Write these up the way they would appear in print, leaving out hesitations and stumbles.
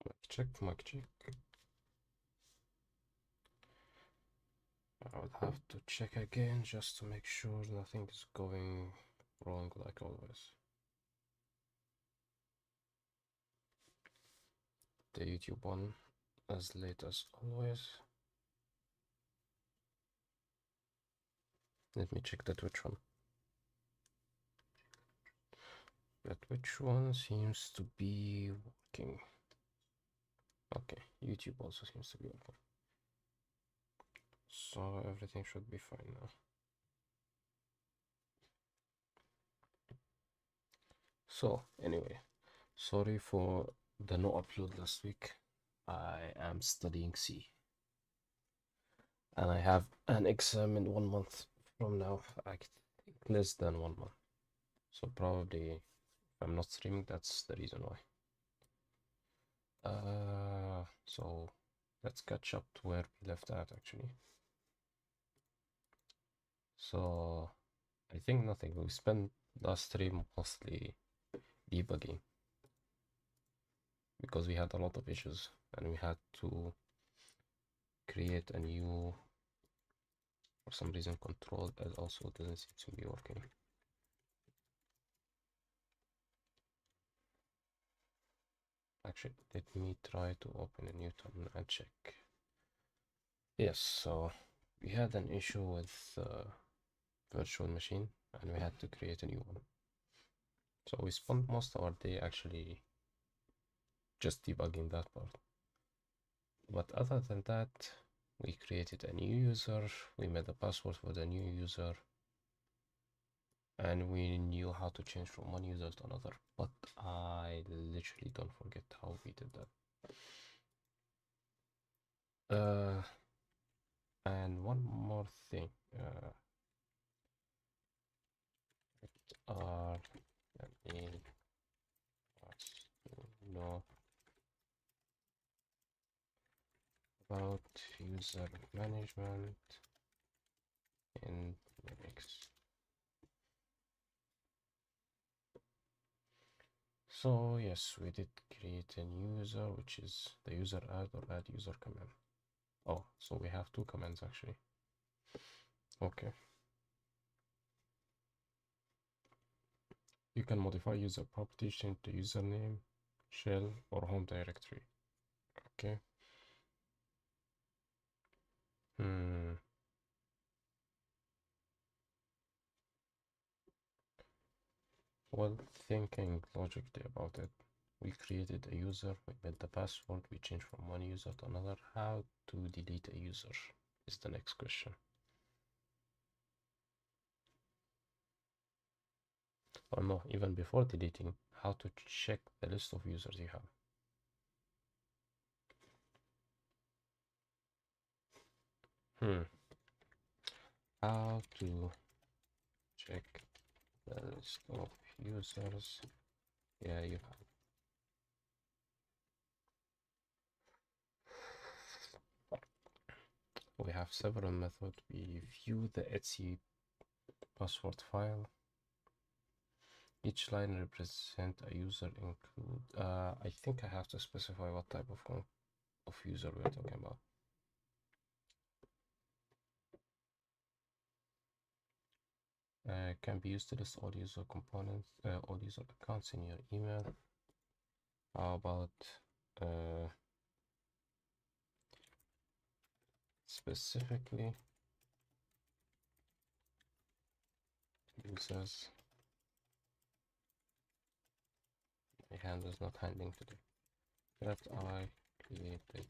Mic check. I would have to check again just to make sure nothing is going wrong like always. The YouTube one as late as always. Let me check the Twitch one. The Twitch one seems to be working. Okay, YouTube also seems to be working. So everything should be fine now. So anyway, sorry for the no upload last week. I am studying C. And I have an exam in 1 month from now. I think less than 1 month. So probably if I'm not streaming, that's the reason why. So let's catch up to where we left at actually. So I think nothing. We spent last stream mostly debugging because we had a lot of issues and we had to create a new, for some reason, control that also doesn't seem to be working. Actually, let me try to open a new terminal and check. Yes, so we had an issue with virtual machine and we had to create a new one. So we spent most of our day actually just debugging that part. But other than that, we created a new user, we made a password for the new user, and we knew how to change from one user to another. But I literally don't forget how we did that. And one more thing. Let me know about user management in Linux. So yes, we did create a new user, which is the user add or add user command. Oh, so we have two commands actually. Okay. You can modify user properties, change the username, shell, or home directory. Okay. Well, thinking logically about it, we created a user, we made the password, we changed from one user to another. How to delete a user is the next question. Or no, even before deleting, how to check the list of users you have. How to check the list of users, yeah, you have. We have several methods. We view the Etsy password file. Each line represent a user include. I think I have to specify what type of user we're talking about. Can be used to list all user components, all user accounts in your email. How about specifically users? My hand is not handling today. That I created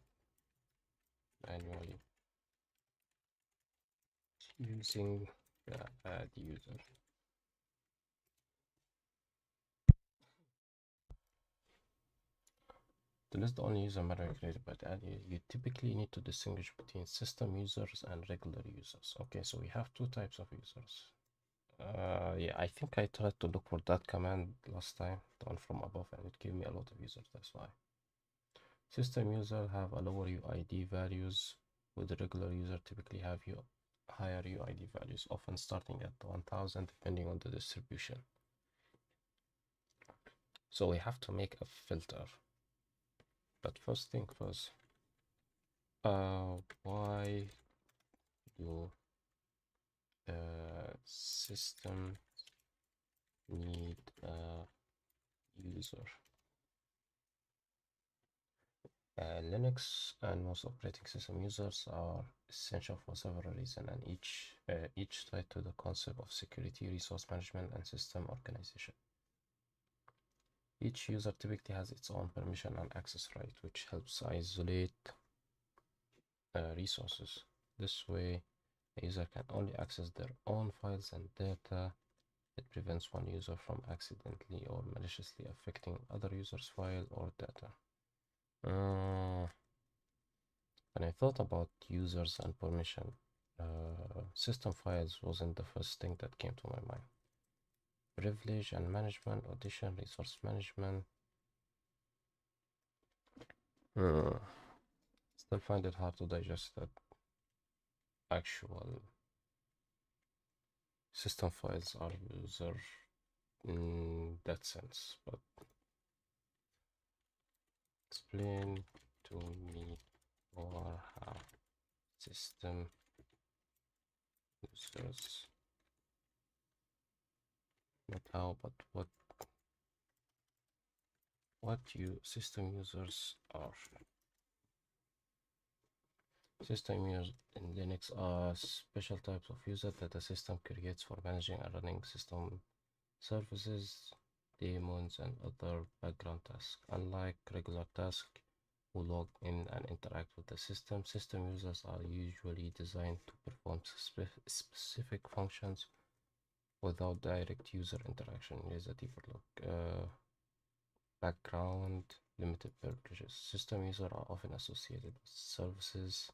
manually using the add user. To list the only user manually created by the add user, you typically need to distinguish between system users and regular users. Okay, so we have two types of users. Yeah, I think I tried to look for that command last time, the one from above, and it gave me a lot of users, that's why. System user have a lower UID values, with the regular user typically have higher UID values, often starting at 1000 depending on the distribution. So we have to make a filter. But first thing first, why do system need a user? Linux and most operating system users are essential for several reasons, and each tied to the concept of security, resource management, and system organization. Each user typically has its own permission and access right, which helps isolate resources. This way, a user can only access their own files and data. It prevents one user from accidentally or maliciously affecting other users' file or data. When I thought about users and permission, system files wasn't the first thing that came to my mind. Privilege and management, audition, resource management. Still find it hard to digest that actual system files are user in that sense, but explain to me more how system users, not how, but what you system users are. System users in Linux are special types of user that the system creates for managing and running system services, daemons, and other background tasks. Unlike regular tasks who log in and interact with the system, system users are usually designed to perform specific functions without direct user interaction. Here's a deeper look. Background, limited privileges. System users are often associated with services.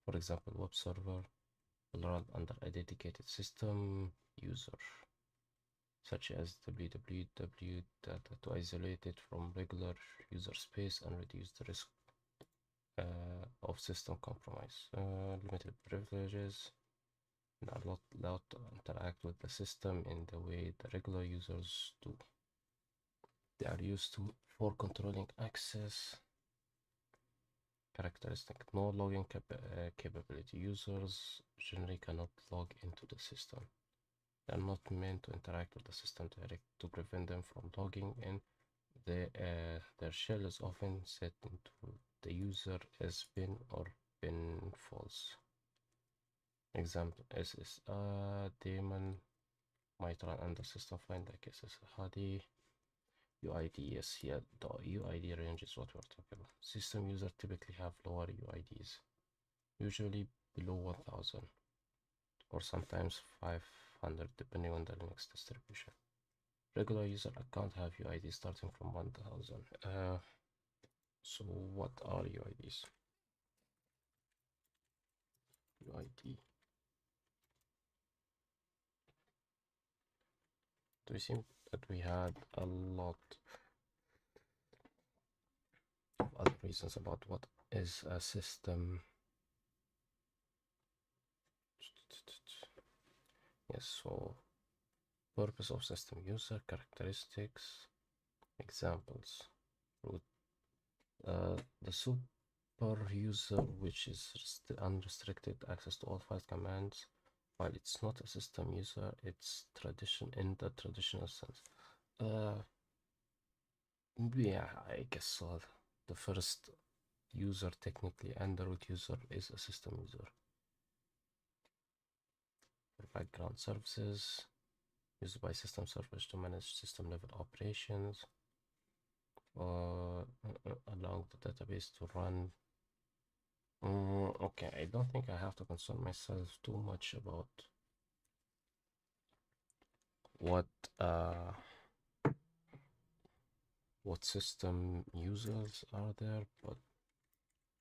For example, web server will run under a dedicated system user, such as www data, to isolate it from regular user space and reduce the risk of system compromise. Limited privileges, not allowed to interact with the system in the way the regular users do. They are used for controlling access. Characteristic: no logging capability. Users generally cannot log into the system. They are not meant to interact with the system direct to prevent them from logging in. Their shell is often set into the user as bin or bin false. Example: SSR daemon might run under system find like SSHD. UID, yes, here the UID range is what we're talking about. System users typically have lower UIDs, usually below 1000 or sometimes 500 depending on the Linux distribution. Regular user account have UID starting from 1000. So what are UIDs? UID. Do we seem that we had a lot of other reasons about what is a system? Yes, so purpose of system user, characteristics, examples. Root. The super user, which is unrestricted access to all file commands. While it's not a system user, it's in the traditional sense. Yeah, I guess so. The first user technically and the root user is a system user. For background services, used by system servers to manage system level operations, allowing the database to run. Okay, I don't think I have to concern myself too much about what system users are there, but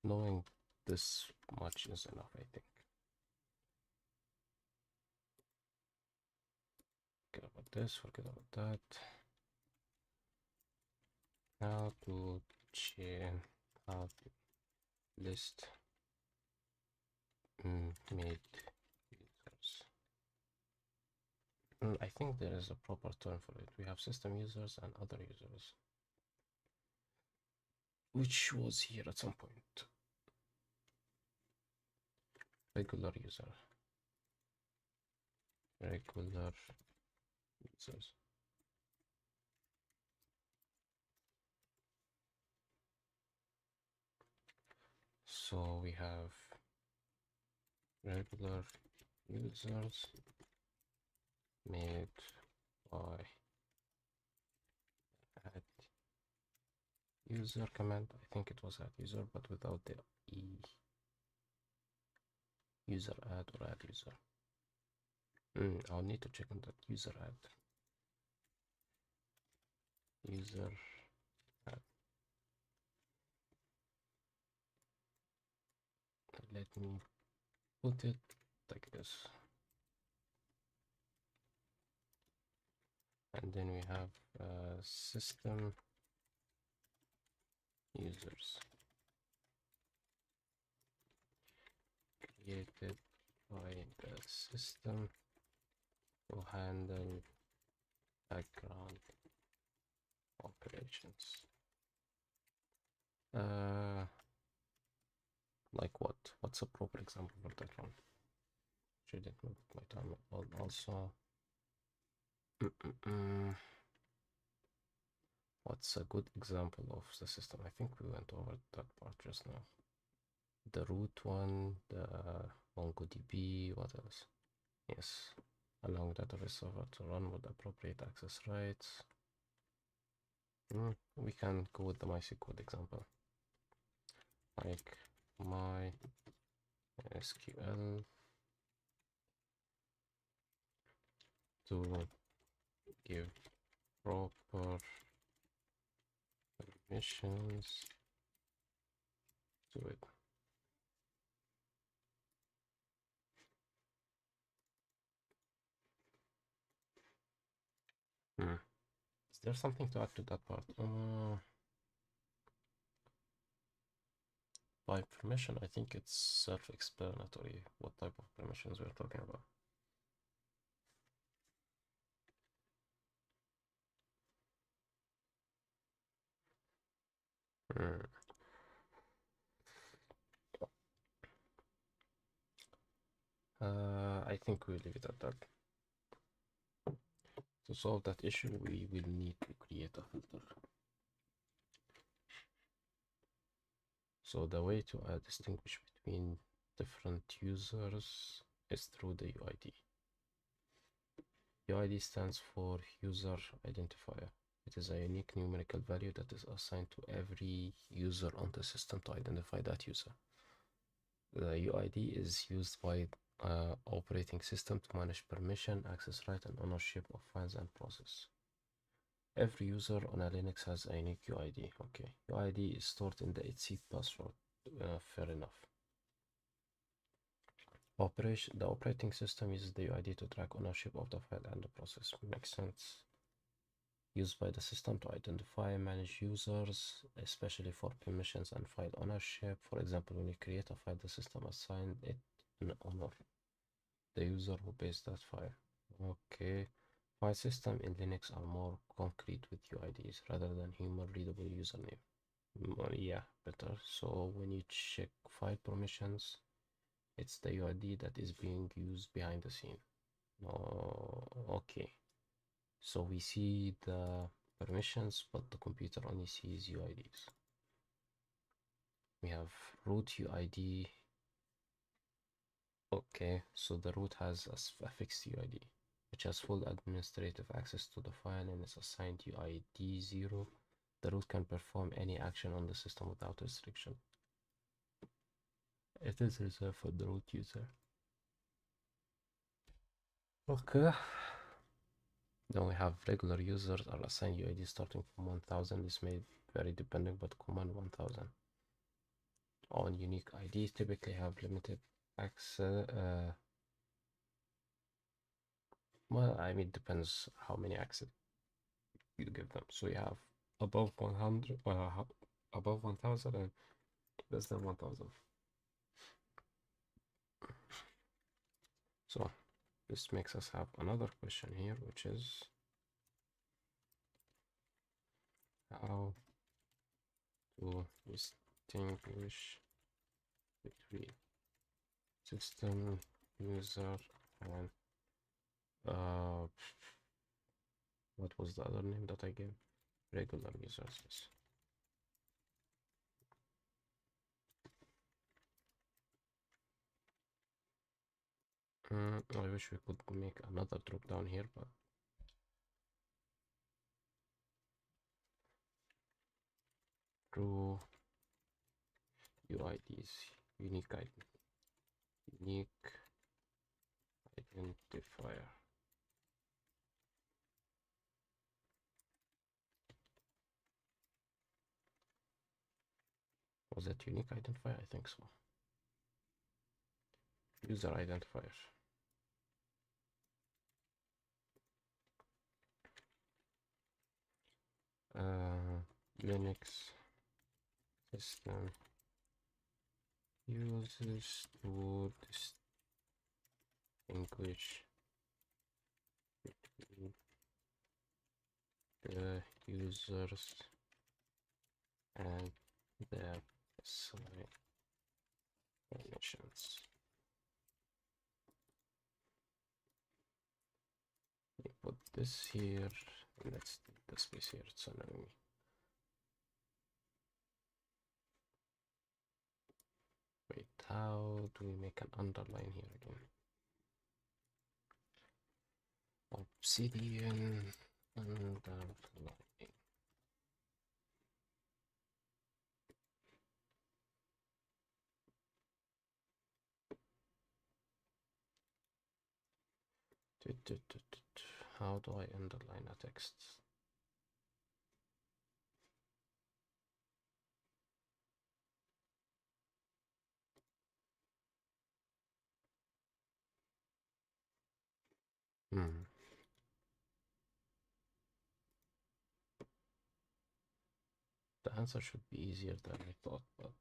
knowing this much is enough, I think. Forget about this, forget about that. How to change, how to list made users. I think there is a proper term for it. We have system users and other users. which was here at some point. Regular user. Regular users. So we have regular users made by add user command. I think it was add user, but without the e. User add or add user. I'll need to check on that user add. User add. Let me put it like this. And then we have system users created by the system to handle background operations. Like what? What's a proper example for that one? Shouldn't move my time also. What's a good example of the system? I think we went over that part just now. The root one, the MongoDB, what else? Yes, allowing database server to run with appropriate access rights. We can go with the MySQL example. Like MySQL to give proper permissions to it. Is there something to add to that part? By permission, I think it's self-explanatory what type of permissions we're talking about. I think we'll leave it at that. To solve that issue, we will need to create a filter. So the way to distinguish between different users is through the UID. UID stands for user identifier. It is a unique numerical value that is assigned to every user on the system to identify that user. The UID is used by operating system to manage permission, access right, and ownership of files and process. Every user on a Linux has a unique UID. Okay, UID is stored in the 8-seed password. Fair enough. The operating system uses the UID to track ownership of the file and the process. Makes sense. Used by the system to identify and manage users, especially for permissions and file ownership. For example, when you create a file, the system assigns it an owner, the user who pays that file. Okay. File system in Linux are more concrete with UIDs rather than human-readable username. Yeah, better. So when you check file permissions, it's the UID that is being used behind the scene. No, okay. So we see the permissions, but the computer only sees UIDs. We have root UID. Okay, so the root has a fixed UID, which has full administrative access to the file and is assigned UID 0. The root can perform any action on the system without restriction. It is reserved for the root user. Okay. Then we have regular users are assigned UID starting from 1000. This may vary depending, but common 1000. On unique IDs typically have limited access. Well, I mean, it depends how many access you give them. So you have above 100, above 1000 and less than 1000. So this makes us have another question here, which is how to distinguish between system user and what was the other name that I gave? Regular users. I wish we could make another drop down here, but true UIDs, unique identifier. Was that unique identifier? I think so. User identifier. Linux system uses to distinguish between the users and their assigned permissions. We put this here, and let's take the space here, it's annoying me. Wait, how do we make an underline here again? Obsidian underline. How do I underline a text? The answer should be easier than I thought, but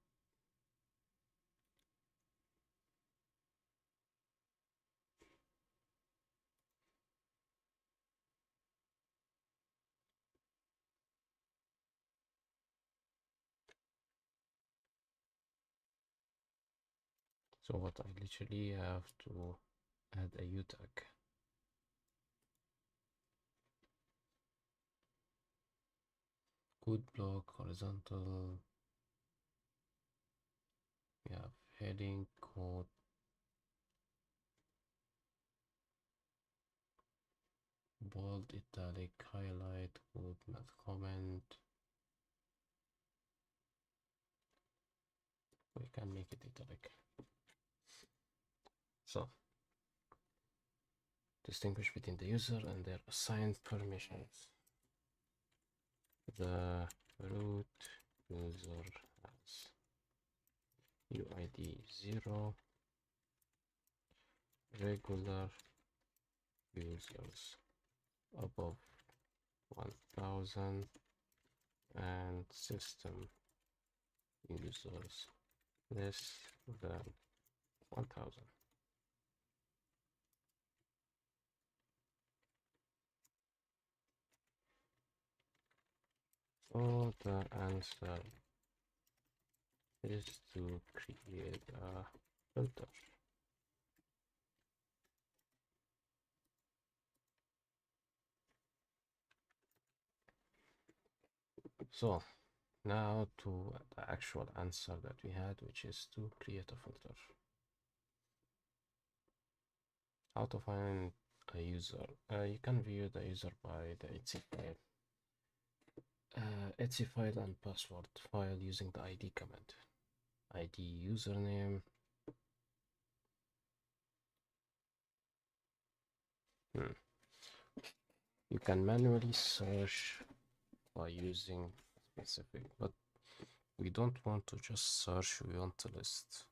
so what, I literally have to add a U tag. Code block, horizontal. We have heading, code, bold, italic, highlight, code, math comment. We can make it italic. So, distinguish between the user and their assigned permissions. The root user has UID 0, regular users above 1000, and system users less than 1000. So the answer is to create a filter. So now to the actual answer that we had, which is to create a filter. How to find a user? You can view the user by the etc file. Etc file and password file using the ID command. ID username. You can manually search by using specific, but we don't want to just search, we want to list.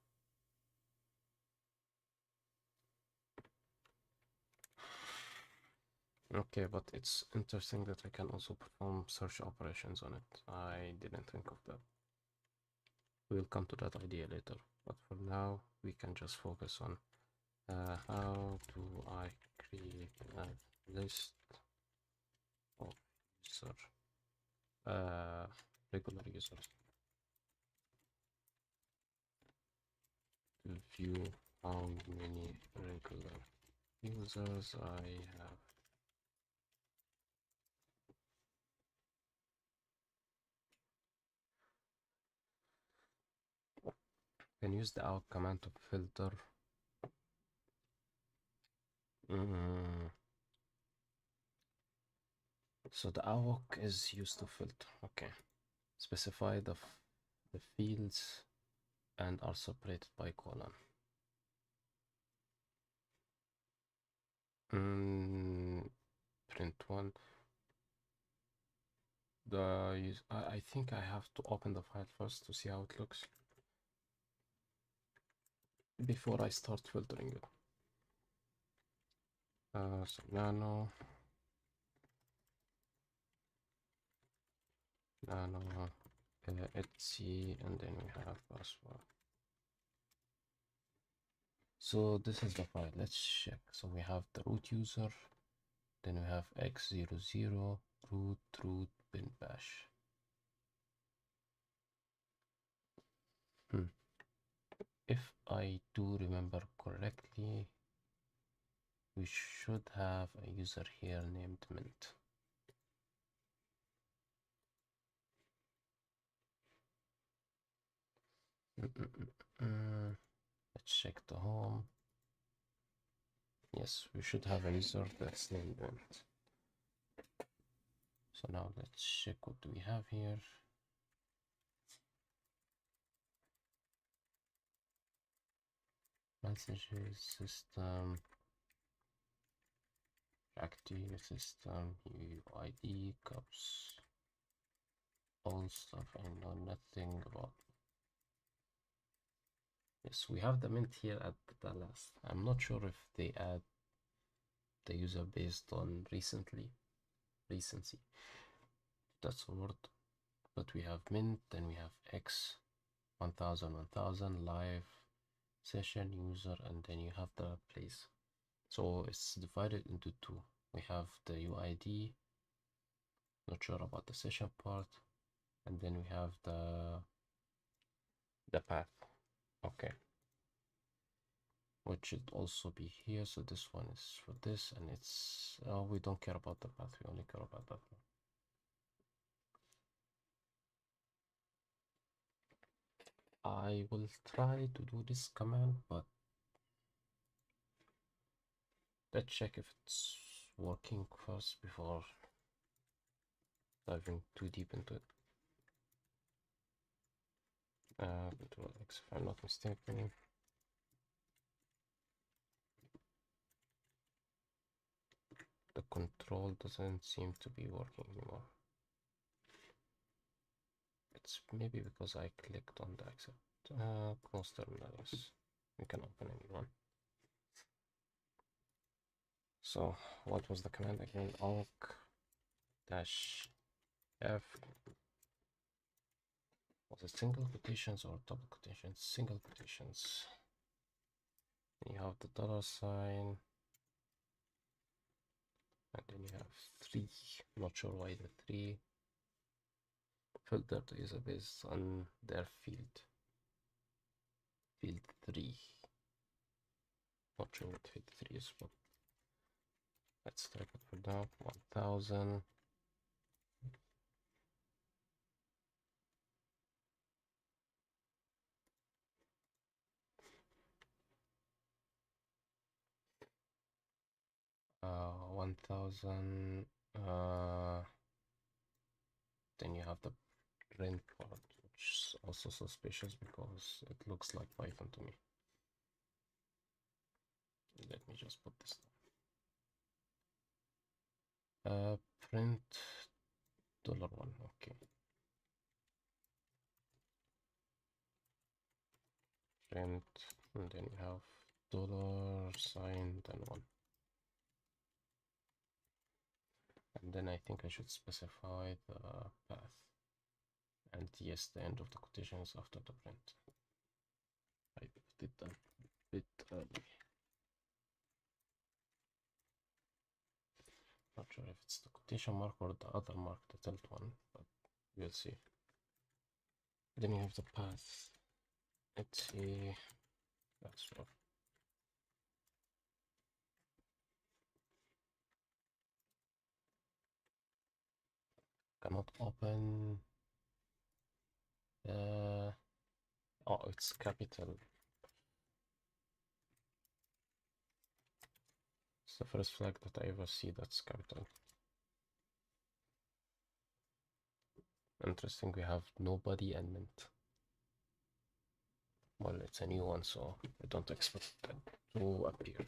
Okay, but it's interesting that I can also perform search operations on it. I didn't think of that. We'll come to that idea later, but for now we can just focus on how do I create a list of user regular users. view how many regular users I have. Can use the out command to filter. So the awk is used to filter. Okay. Specify the fields and are separated by colon. Print one. I think I have to open the file first to see how it looks before I start filtering it. So nano, etc, and then we have password. So this is the file. Let's check. So we have the root user, then we have x00 root bin bash. If I do remember correctly, we should have a user here named mint. Let's check the home. Yes, we should have a user that's named mint. So now let's check what do we have here. Messages, system, active system, UID, cups, all stuff I know nothing about. Yes, we have the mint here at the last. I'm not sure if they add the user based on recency. That's a word. But we have mint, then we have x 1000 live session user, and then you have the place. So it's divided into two. We have the UID, not sure about the session part, and then we have the path. Okay, which should also be here. So this one is for this, and it's we don't care about the path, we only care about that one. I will try to do this command, but let's check if it's working first before diving too deep into it. Control X if I'm not mistaken. The control doesn't seem to be working anymore. It's maybe because I clicked on the accept. Close terminal, yes. We can open any one. So what was the command again? Awk dash F. Was it single quotations or double quotations? Single quotations. Then you have the $sign. And then you have 3. Not sure why the 3. Filter the user based on their field. Field 3. Not sure what field 3 is, but let's type it for now. 1000. Uh, 1000. Then you have the print part, which is also suspicious because it looks like Python to me. Let me just put this down. Print $1. Okay. Print, and then you have $sign, then 1. And then I think I should specify the path. And yes, the end of the quotation is after the print. I did that a bit early. Not sure if it's the quotation mark or the other mark, the tilt one, but we'll see. Then you have the path. Let's see. That's what. Cannot open. Oh, it's capital. It's the first flag that I ever see that's capital. Interesting, we have nobody and mint. Well, it's a new one, so I don't expect that to appear.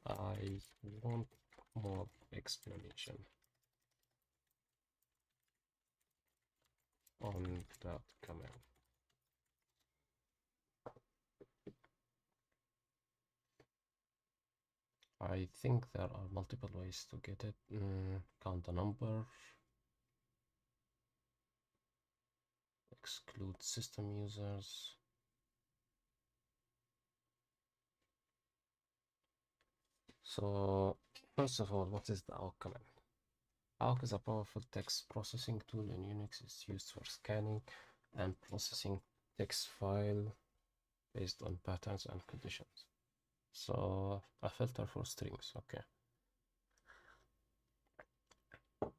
I want more explanation on that command. I think there are multiple ways to get it. Count the number, exclude system users. So first of all, what is the awk command? Awk is a powerful text processing tool in Unix. It's used for scanning and processing text file based on patterns and conditions. So a filter for strings, okay.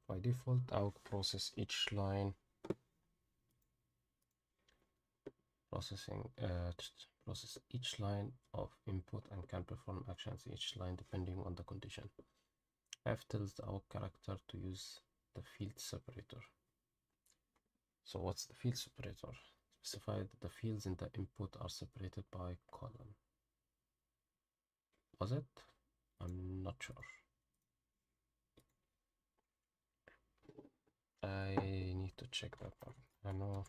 By default, awk process each line process each line of input and can perform actions each line depending on the condition. F tells the awk character to use the field separator. So what's the field separator? Specify that the fields in the input are separated by colon. Was it? I'm not sure. I need to check that one. I know.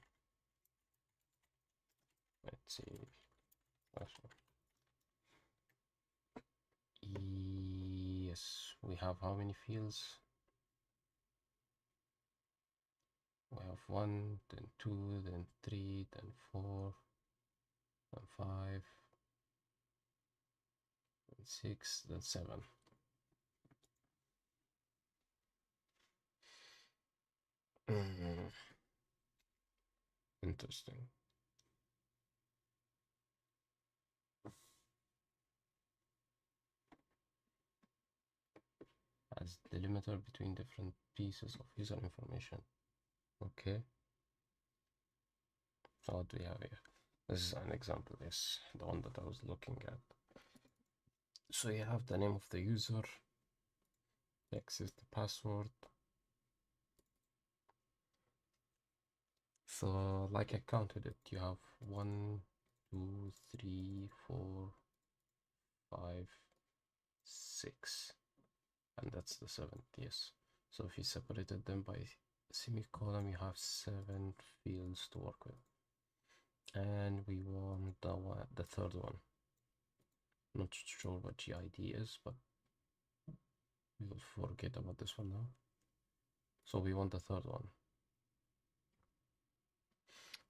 Let's see. Yes, we have how many fields? We have 1, then 2, then 3, then 4, then 5, then 6, then 7. Interesting. As delimiter between different pieces of user information. Okay. So what do we have here? This is an example, yes, the one that I was looking at. So you have the name of the user, X is the password. So like I counted it, you have 1, 2, 3, 4, 5, 6, and that's the 7th, yes. So if you separated them by semicolon, you have 7 fields to work with. And we want the third one. Not sure what GID is, but we will forget about this one now. So we want the third one.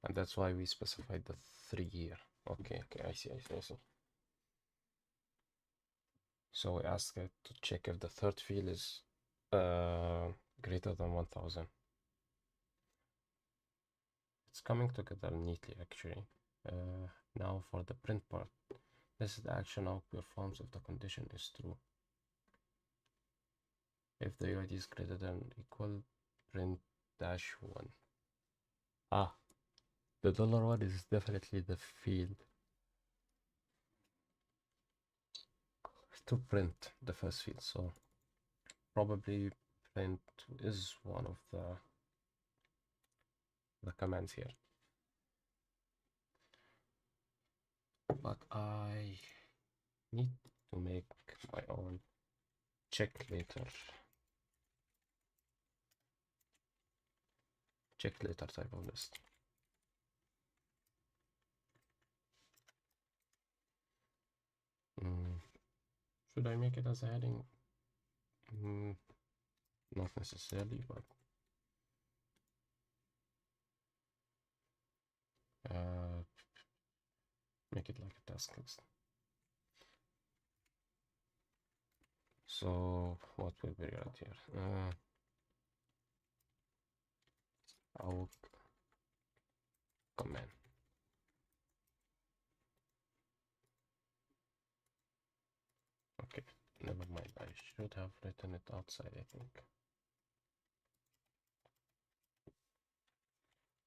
And that's why we specified the 3 here. Okay, I see. So we ask it to check if the third field is greater than 1000. It's coming together neatly, actually. Now for the print part. This is the action awk performs if the condition is true. If the UID is greater than or equal, print -1. Ah, the $1 is definitely the field to print the first field. So probably print is one of the commands here. But I need to make my own check later type of list. Should I make it as a heading? Not necessarily, but make it like a task list. So what will be right here? I'll command. Okay, never mind. I should have written it outside, I think.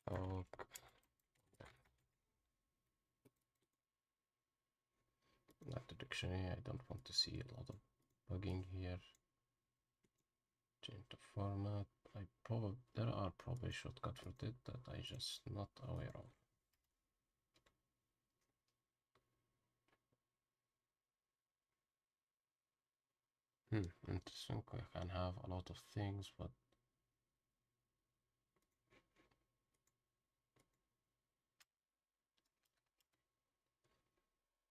Oh, not the dictionary. I don't want to see a lot of bugging here. Change the format. There are probably shortcuts for it that I just not aware of. Interesting. I can have a lot of things, but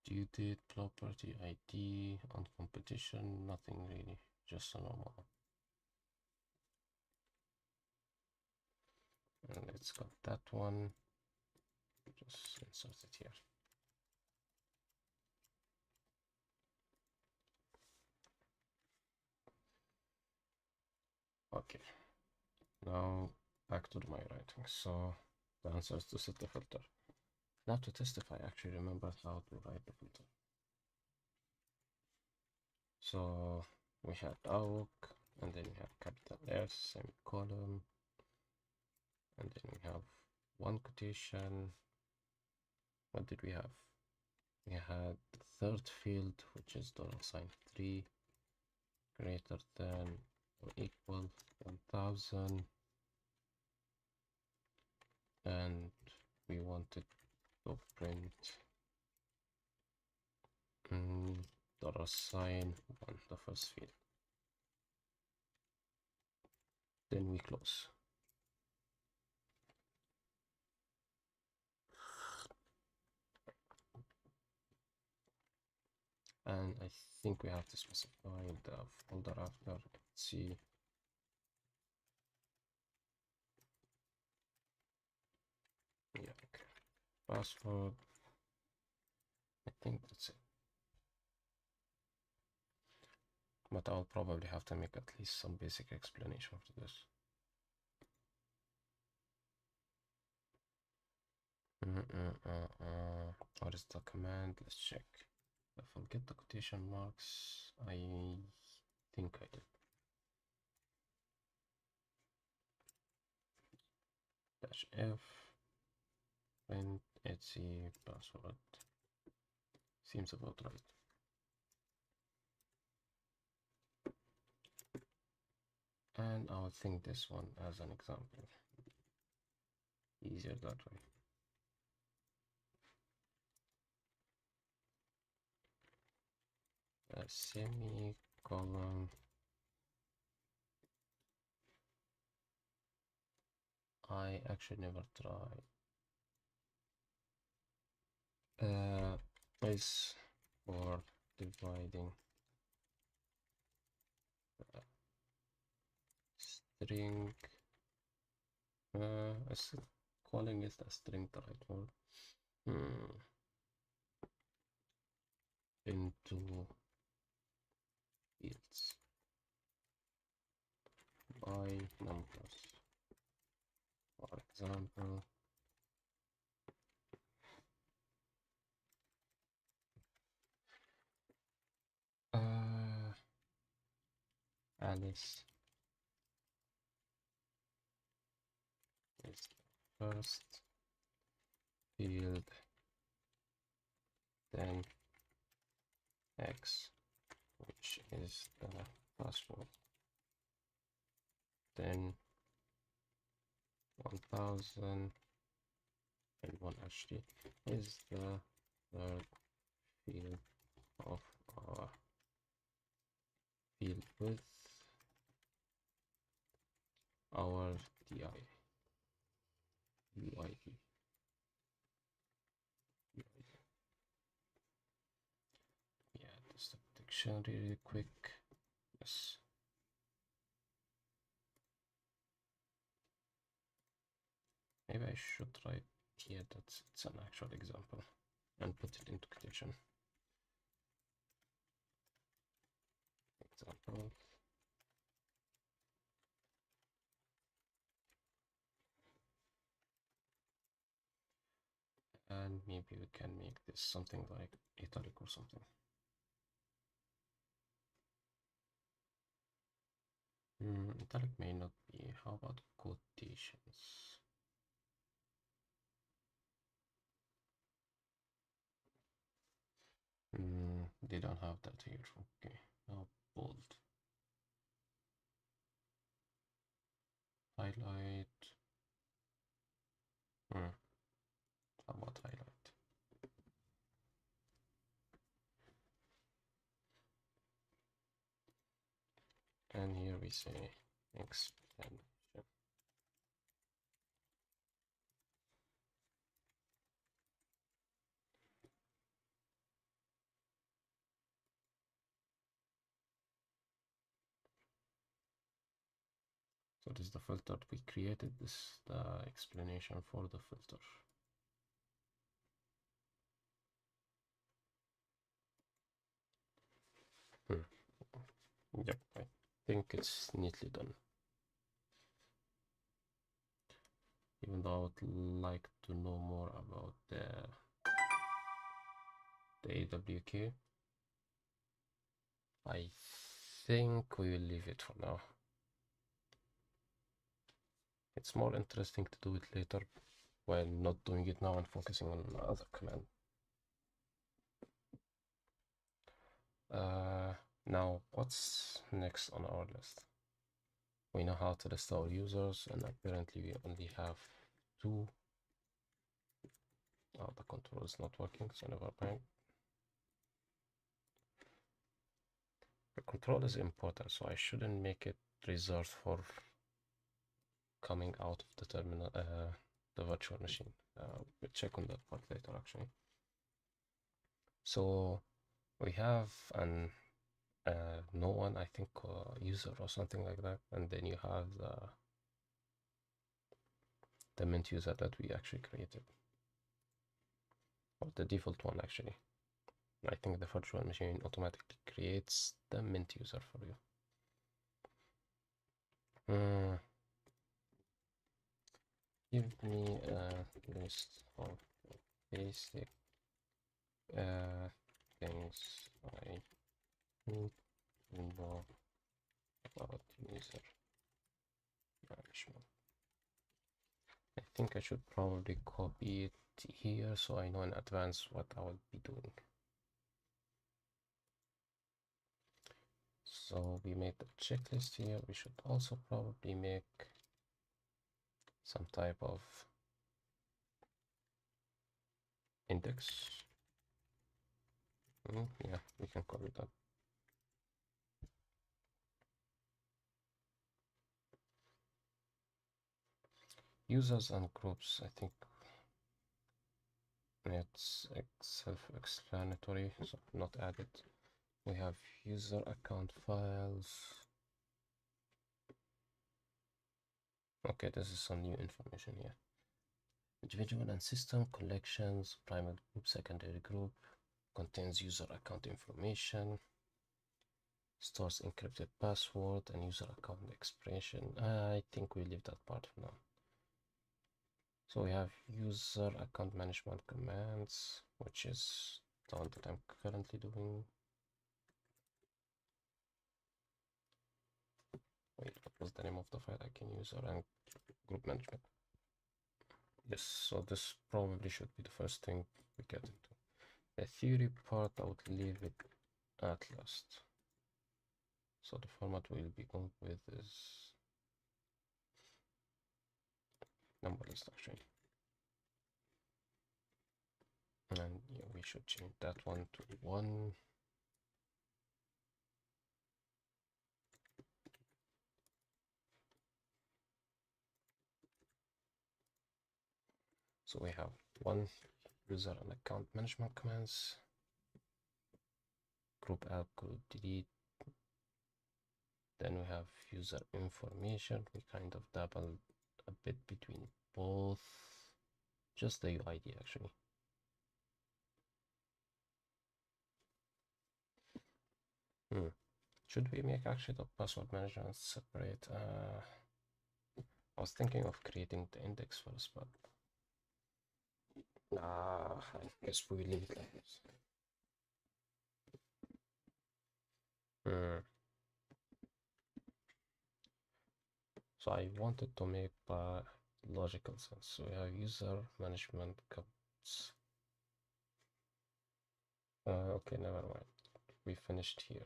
due date, property ID, on competition, nothing really, just a normal. And let's got that one. Just insert it here. Okay. Now back to my writing. So the answer is to set the filter. Now to test if I actually remember how to write the filter. So we had awk, and then we have capital S, semicolon, and then we have one quotation. What did we have? We had the third field, which is $3 greater than or equal 1000, and we wanted to print $sign on the first field. Then we close. And I think we have to specify the folder after. Let's see. Yeah, okay. Password. I think that's it. But I'll probably have to make at least some basic explanation for this. What is the command? Let's check. If I forget the quotation marks, I think I did. Dash F, print etc password. Seems about right. And I'll think this one as an example. Easier that way. A semicolon. I actually never tried. Is for dividing string. Is calling is the string the right word? Into fields by numbers, for example. Alice is the first field, then X, which is the password, then 1000 and one actually is the third field of our field width, our UID. Yeah, just the dictionary really quick. Yes. Maybe I should write here that it's an actual example and put it into quotation. Example. and maybe we can make this something like italic or something. Italic may not be. How about quotations? They don't have that here. Okay. Now bold. Highlight. How about highlight? And here we say explanation. So this is the filter we created. This is the explanation for the filter. Yep, I think it's neatly done. Even though I would like to know more about the AWK, I think we will leave it for now. It's more interesting to do it later while not doing it now and focusing on other command. Now, what's next on our list? We know how to list our users, and apparently we only have 2. Oh, the control is not working, so never mind. The control is important, so I shouldn't make it reserved for coming out of the terminal, the virtual machine. We'll check on that part later, actually. So we have an no one, I think, user or something like that, and then you have the mint user that we actually created, or the default one actually. I think the virtual machine automatically creates the mint user for you. Give me a list of basic things I need to know about user management. I think I should probably copy it here so I know in advance what I will be doing. So we made the checklist here. We should also probably make some type of index. Yeah, we can copy that. Users and groups, I think it's self-explanatory, so not added. We have user account files. Okay, this is some new information here. Individual and system collections, primary group, secondary group, contains user account information, stores encrypted password and user account expression. I think we leave that part for now. So we have user account management commands, which is the one that I'm currently doing. Wait, what was the name of the file? I can user and group management. Yes, so this probably should be the first thing we get into. The theory part, I would leave it at last. So the format we'll be going with is number list actually. And yeah, we should change that one to 1. So we have 1 user and account management commands, group add, group delete. Then we have user information. We kind of dabble a bit between both, just the UID actually. Should we make actually the password management separate? I was thinking of creating the index first, but I guess we leave it like this. So I wanted to make logical sense. So we have user management codes. Okay, never mind. We finished here.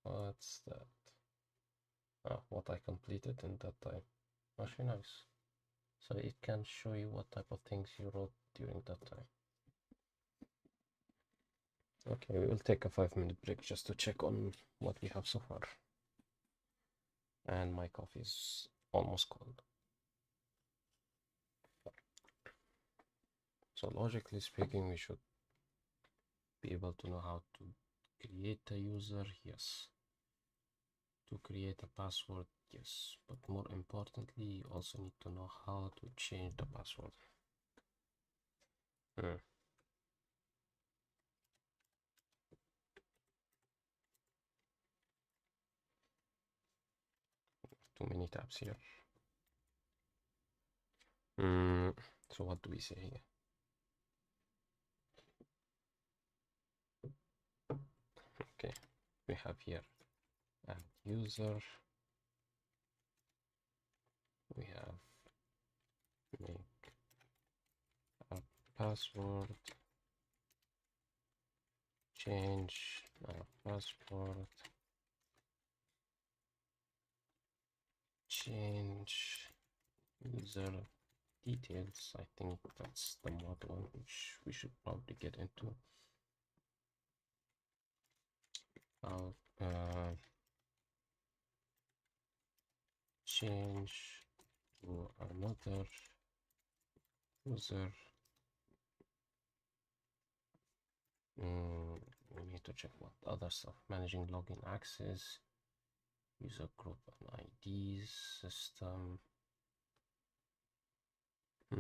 What's that? What I completed in that time. Actually nice. So it can show you what type of things you wrote during that time. Okay, we will take a 5-minute break just to check on what we have so far. And my coffee is almost cold. So logically speaking, we should be able to know how to create a user, yes. To create a password, yes. But more importantly, you also need to know how to change the password. Too many tabs here. So what do we say here? Okay, we have here add user. We have make a password, change password, change user details. I think that's the model which we should probably get into. Change to another user. We need to check what other stuff. Managing login access, user group and IDs, system. I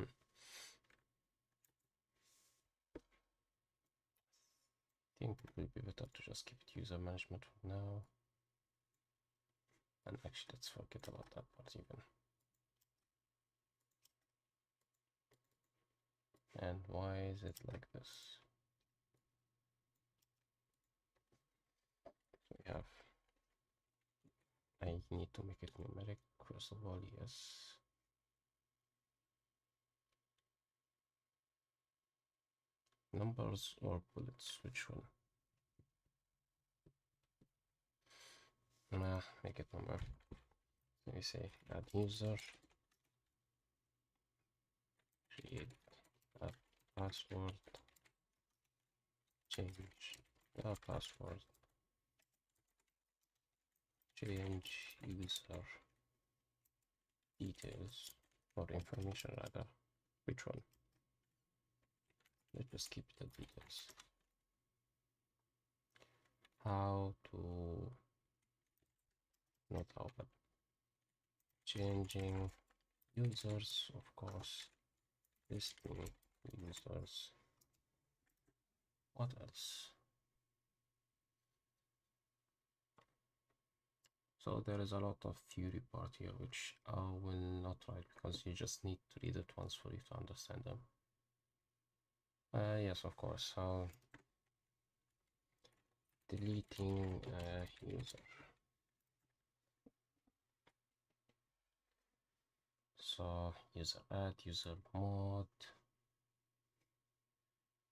think it will be better to just keep it user management for now. And actually, let's forget about that part even. And why is it like this? So we have, I need to make it numeric. First of all, yes. Numbers or bullets, which one? Make it number. Let me say add user, create a password, change the password, change user details or information rather. Which one? Let's just keep the details. How to, not how, but changing users, of course, listing users. What else? So there is a lot of theory part here which I will not write because you just need to read it once for you to understand them. Yes, of course. So deleting user. So user add, user mod,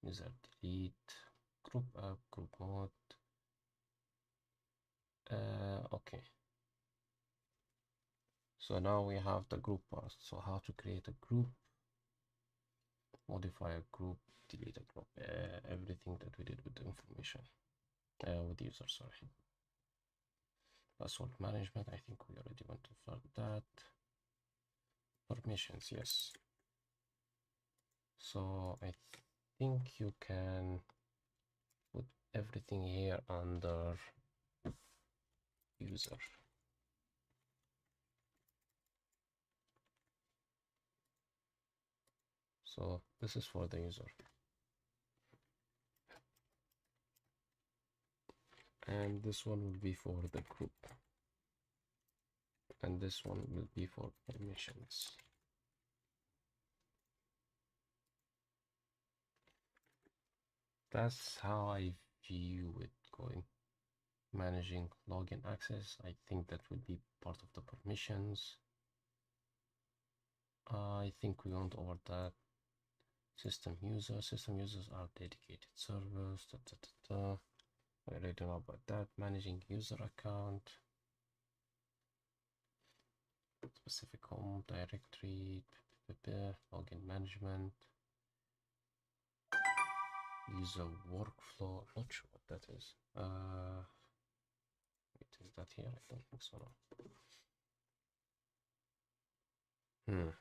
user delete, group app, group mod. Okay. So now we have the group part. So how to create a group, modify a group, delete a group, everything that we did with the information, with the user, sorry. Password management, I think we already went over that. Permissions, yes. So I think you can put everything here under user. So this is for the user. And this one will be for the group. And this one will be for permissions. that's how I view it going. Managing login access, I think that will be part of the permissions. I think we went over that. System users are dedicated servers. I already know about that. Managing user account, specific home directory, login management, user workflow. I'm not sure what that is. Wait, is that here? I don't think so. No.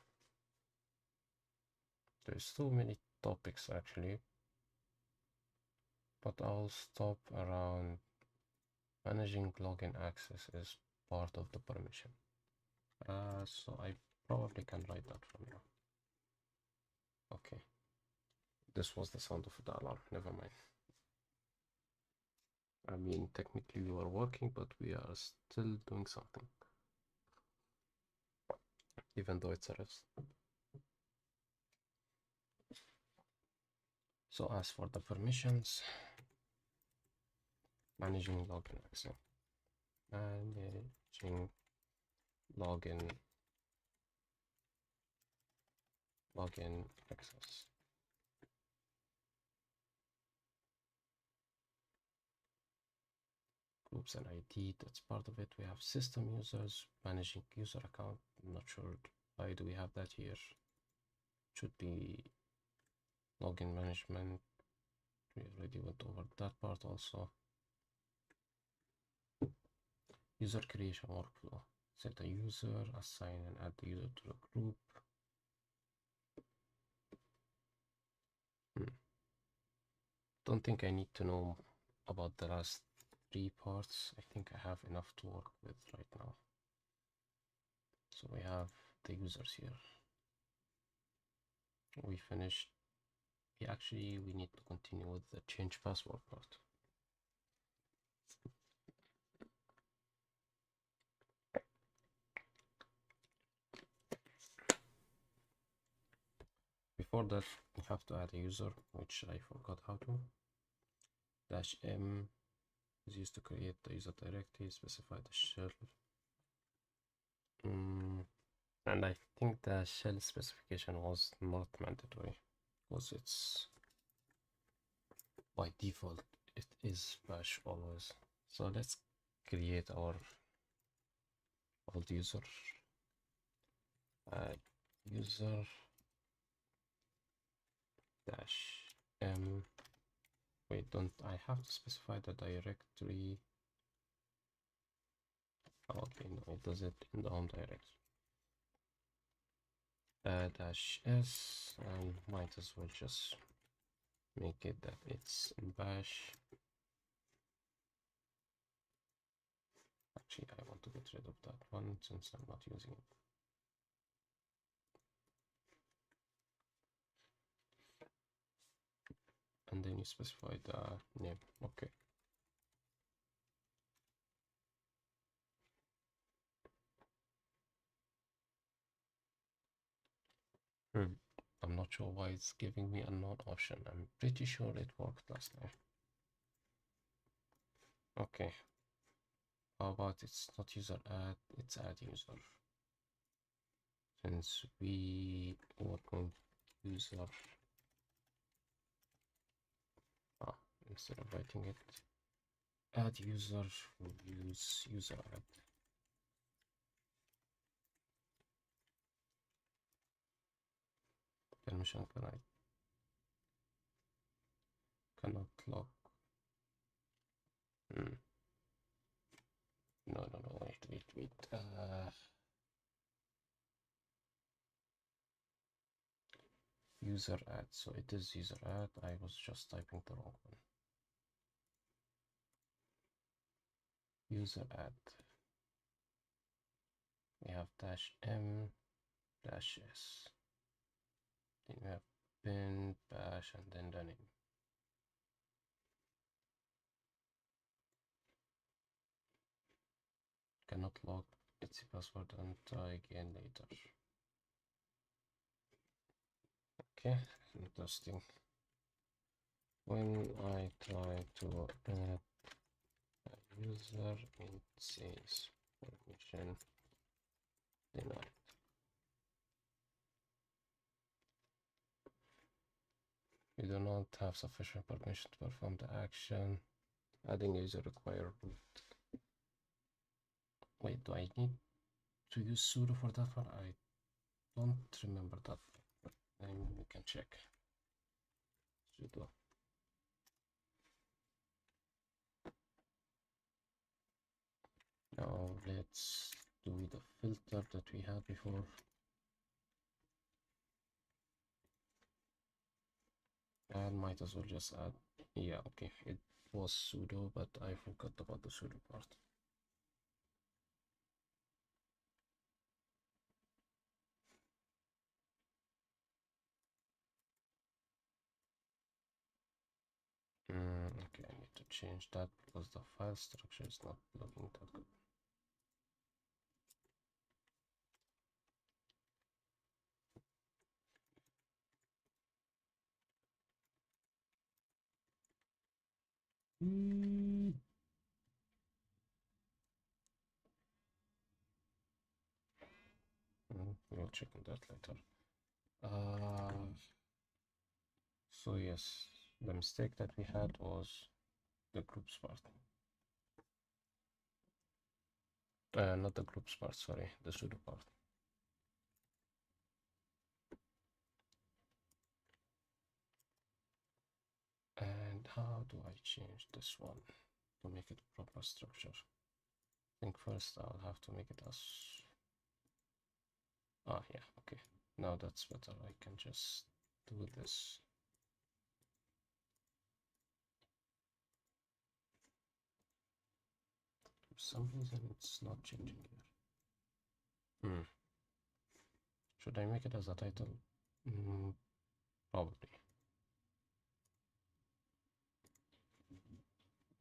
There's so many topics actually, but I'll stop around managing login access is part of the permission. So I probably can write that from here. Okay. This was the sound of the alarm. Never mind. I mean, technically we were working, but we are still doing something. Even though it's a rest. So as for the permissions, managing login access. Managing login access. Groups and ID, that's part of it. We have system users, managing user account. I'm not sure why do we have that here. Should be login management. We already went over that part also. User creation workflow. Set a user, assign and add the user to the group. Don't think I need to know about the last 3 parts. I think I have enough to work with right now. So we have the users here. We finished. We need to continue with the change password part. Before that, we have to add a user, which I forgot how to. -m is used to create the user directory, specify the shell. And I think the shell specification was not mandatory because it's by default it is bash always. So let's create our old user. User -m. Wait, don't I have to specify the directory? Okay, no, it does it in the home directory. -s, and might as well just make it that it's in bash. Actually, I want to get rid of that one since I'm not using it. And then you specify the name. Okay. I'm not sure why it's giving me a unknown option. I'm pretty sure it worked last time. Okay. How about it's not user add, it's add user. Since we work on user, instead of writing it, add user, we'll use user add. Permission cannot log. No, wait. User add, so it is user add. I was just typing the wrong one. User add. We have -m, -s. Then we have bin, bash, and then the name. Cannot log its password and try again later. Okay, interesting. when I try to add a user, it says permission denied. You do not have sufficient permission to perform the action. Adding user require root. Wait, do I need to use sudo for that one? I don't remember that, but we can check. Sudo. Now let's do the filter that we had before. And might as well just add, yeah, okay, it was sudo, but I forgot about the sudo part. Okay, I need to change that because the file structure is not looking that good. We'll check on that later. So yes, the mistake that we had was the groups part. Not the groups part, sorry, the sudo part. And how do I change this one to make it proper structure? I think first I'll have to make it as, yeah, okay, now that's better. I can just do this. For some reason it's not changing here. Should I make it as a title? Probably.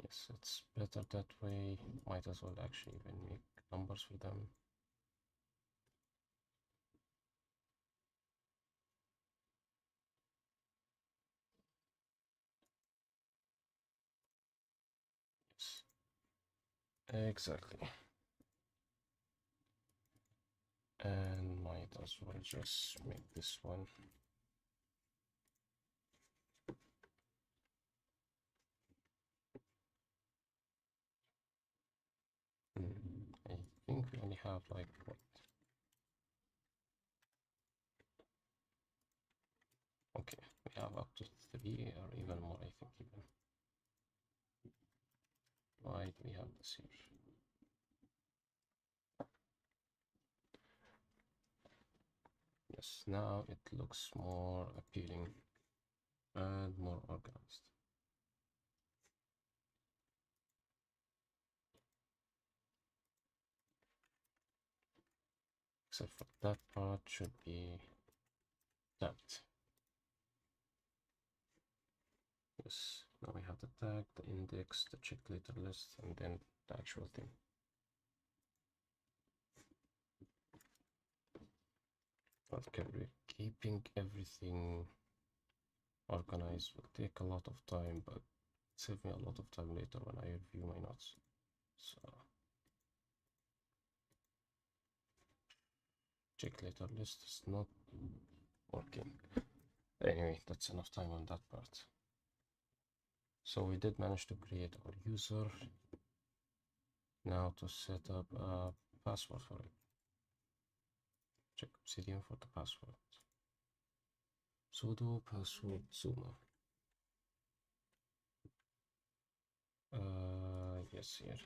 Yes, it's better that way. Might as well actually even make numbers for them. Yes, exactly. And might as well just make this one. I think we only have like what? Okay, we have up to 3 or even more, I think even. Why do we have this here? Yes, now it looks more appealing and more organized. Except for that part should be tagged. Yes, now we have the tag, the index, the check later list, and then the actual thing. Okay, keeping everything organized will take a lot of time, but save me a lot of time later when I review my notes. So check later list is not working. Anyway, that's enough time on that part. So we did manage to create our user. Now to set up a password for it. Check Obsidian for the password. Sudo password souma. Yes, here.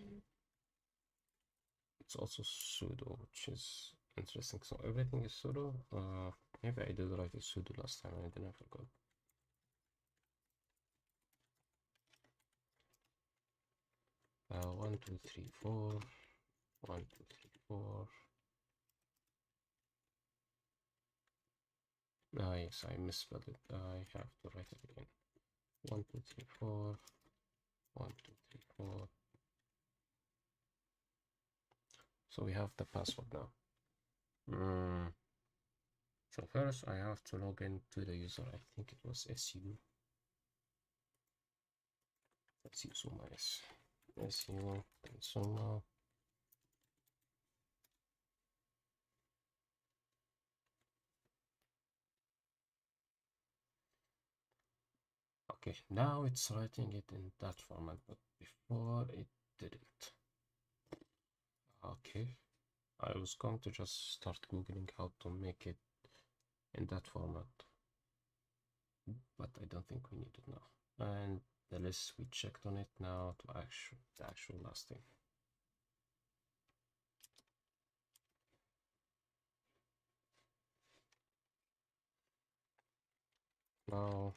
It's also sudo, which is interesting. So everything is sudo. Maybe I did write a sudo last time and I didn't forgot. One, two, three, four. 1, 2, 3, 4. Yes, I misspelled it. I have to write it again. 1, 2, 3, 4. 1, 2, 3, 4. So we have the password now. So first I have to log in to the user. I think it was SU. Let's use souma. Yes, SU and souma. Okay, now it's writing it in that format, but before it didn't. Okay, I was going to just start googling how to make it in that format, but I don't think we need it now. And the list we checked on it now to the actual last thing. Now,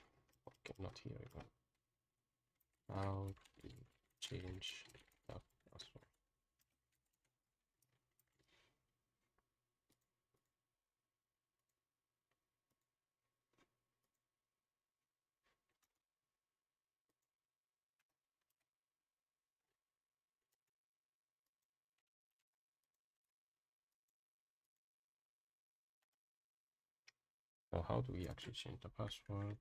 okay, not here again. Now we change the password. Now, how do we actually change the password?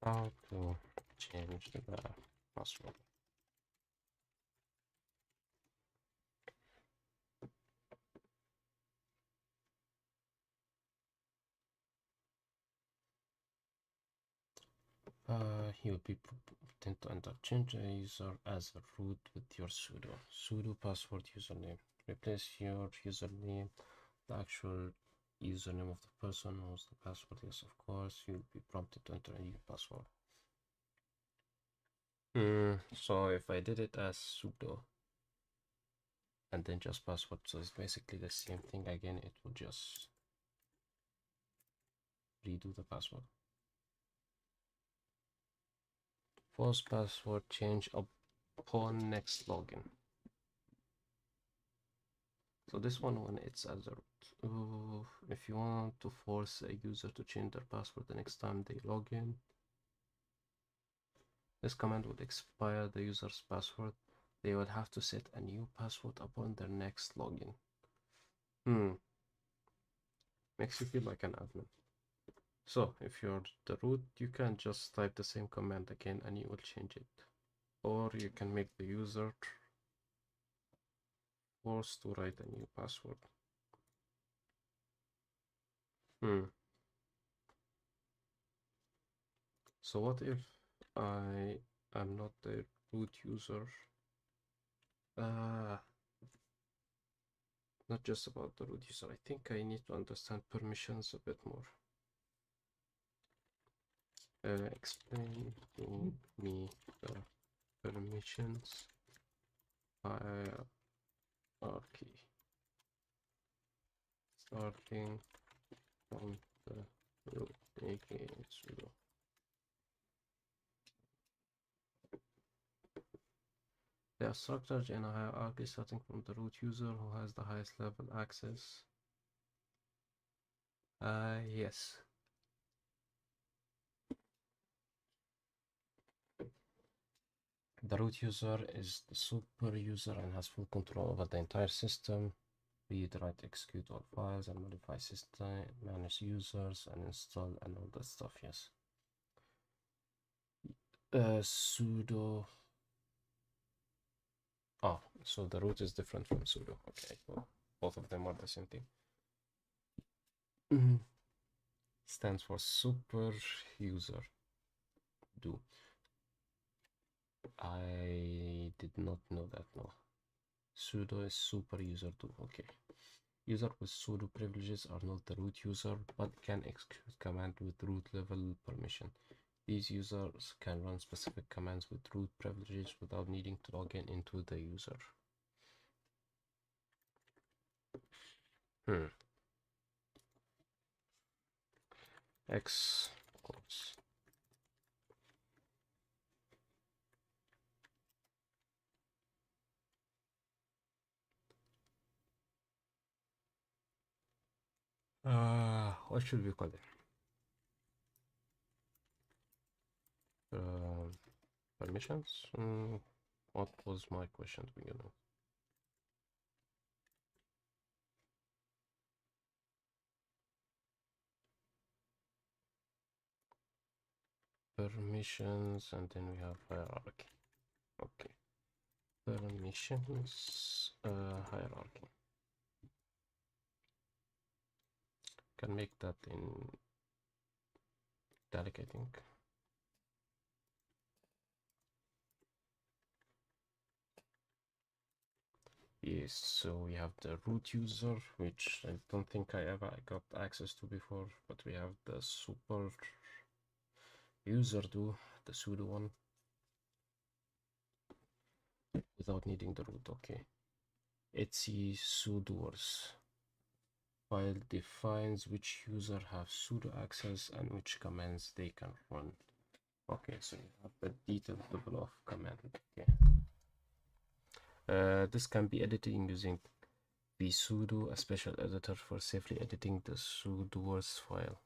How to change the password? He will be tend to enter change a user as a root with your sudo password username. Replace your username, the actual username of the person who knows the password. Yes, of course, you'll be prompted to enter a new password. So if I did it as sudo and then just password, so it's basically the same thing again, it will just redo the password. Force password change upon next login. So this one, when it's as a root, if you want to force a user to change their password the next time they log in, this command would expire the user's password. They would have to set a new password upon their next login. Makes you feel like an admin. So if you're the root, you can just type the same command again and you will change it. Or you can make the user forced to write a new password. So what if I am not the root user? Not just about the root user. I think I need to understand permissions a bit more. Explain to me the permissions hierarchy, starting from the root, aka sudo. They are structured in a hierarchy starting from the root user who has the highest level access. Yes. The root user is the super user and has full control over the entire system. Read, write, execute all files and modify system, manage users and install and all that stuff, yes. Sudo. Oh, so the root is different from sudo. Okay, well, both of them are the same thing. Stands for super user. Do. I did not know that, no. Sudo is super user do. Okay. User with sudo privileges are not the root user, but can execute command with root level permission. These users can run specific commands with root privileges without needing to log in into the user. X quotes. What should we call it? Permissions? What was my question to begin with? permissions, and then we have hierarchy. Okay, permissions, hierarchy. Can make that in italic, I think. Yes, so we have the root user, which I don't think I ever got access to before, but we have the super user too, the sudo one, without needing the root. Okay, etc sudoers file defines which user have sudo access and which commands they can run. Okay, so you have the detailed level of command. Okay, this can be edited using vsudo, a special editor for safely editing the sudoers file.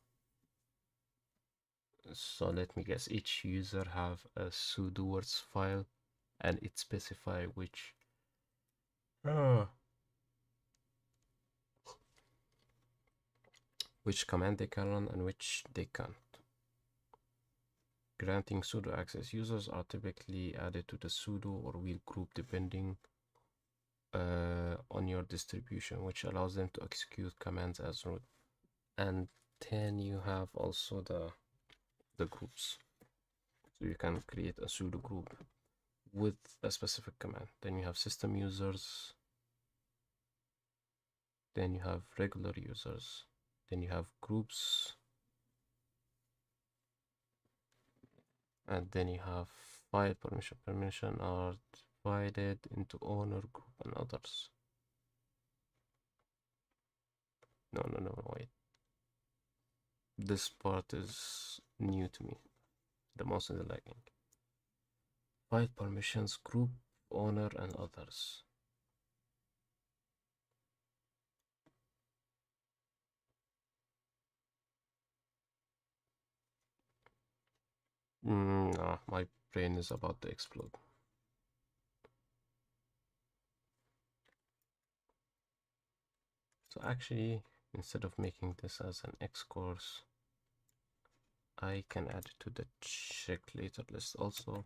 So let me guess, each user have a sudoers file and it specify which command they can run and which they can't. Granting sudo access users are typically added to the sudo or wheel group depending on your distribution, which allows them to execute commands as root. And then you have also the groups. So you can create a sudo group with a specific command. Then you have system users. Then you have regular users. Then you have groups. And then you have file permission. Permission are divided into owner, group, and others. No, wait. This part is new to me. The most is lagging. File permissions, group, owner, and others. Nah, my brain is about to explode. So actually, instead of making this as an X course, I can add it to the check later list also.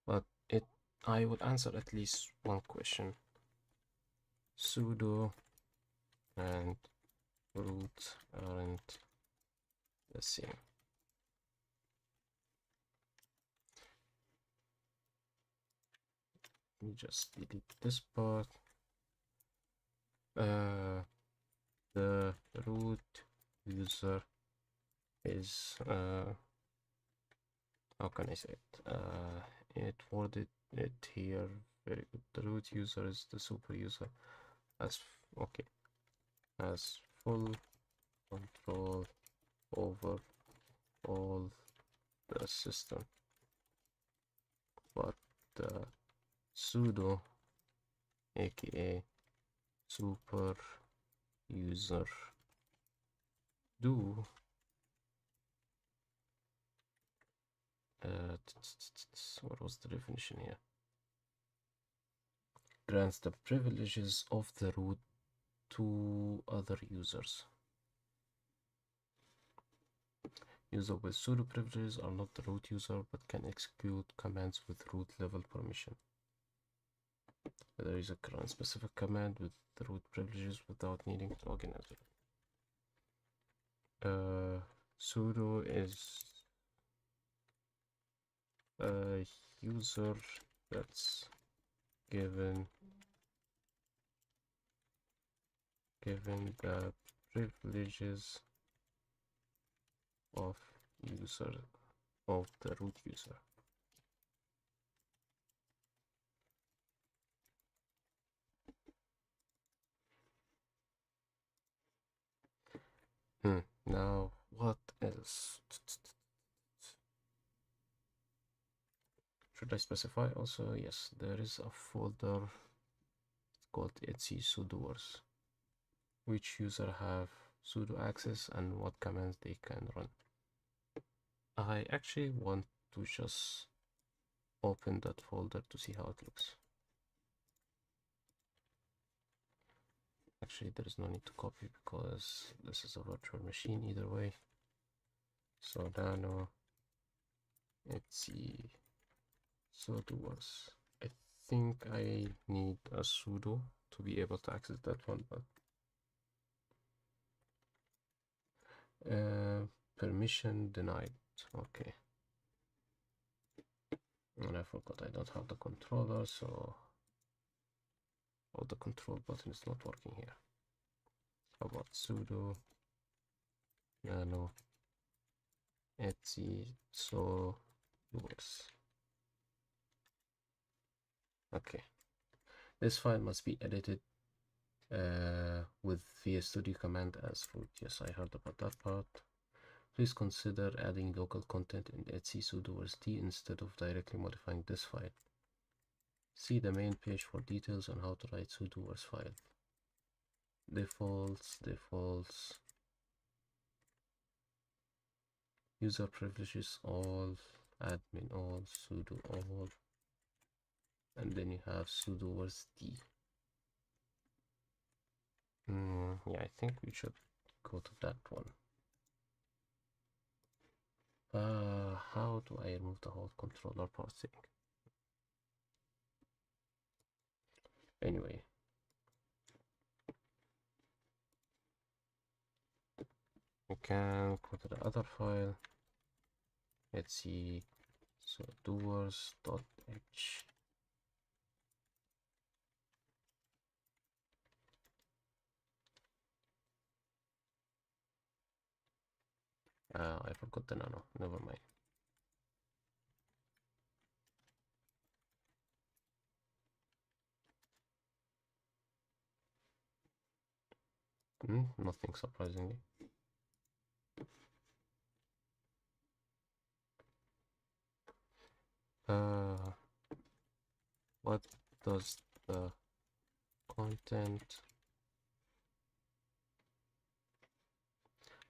But I would answer at least one question. Sudo and root aren't the same. Let me just delete this part. The root user is how can I say it? It worded it here very good. The root user is the super user as okay, has full control over all the system, but the sudo, aka super user, do what was the definition here? Grants the privileges of the root to other users. User with sudo privileges are not the root user but can execute commands with root level permission. There is a current specific command with the root privileges without needing to log in as well. Sudo is a user that's given the privileges of the root user. Now what else? Should I specify also? Yes, there is a folder called etc sudoers, which user have sudo access and what commands they can run. I actually want to just open that folder to see how it looks. actually there is no need to copy because this is a virtual machine either way. So nano etc sudo was. I think I need a sudo to be able to access that one, but permission denied. Okay. And I forgot I don't have the controller, so the control button is not working here. How about sudo nano etc so yours. Okay, this file must be edited with vstudio command as root. Yes, I heard about that part. Please consider adding local content in etc sudo d instead of directly modifying this file. See the main page for details on how to write sudo file. Defaults, user privileges all, admin all, sudo all, and then you have sudo d. Yeah, I think we should go to that one. How do I remove the whole controller part thing? Anyway, we can go to the other file. Let's see. So doers.h. I forgot the nano. Never mind. Nothing surprisingly. What does the content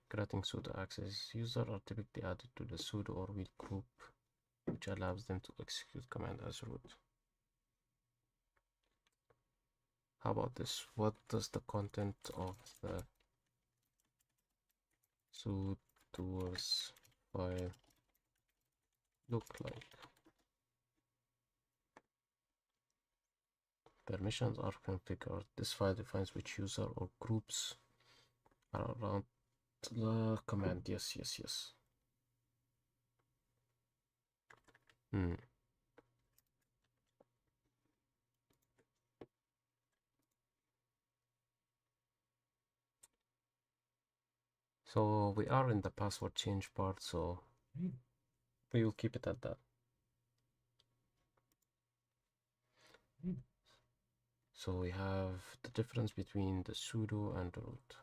granting sudo access user are typically added to the sudo or wheel group, which allows them to execute command as root. How about this? What does the content of the sudo file look like? Permissions are configured. This file defines which user or groups are around the command. Yes. So we are in the password change part, so we will keep it at that. So we have the difference between the sudo and the root.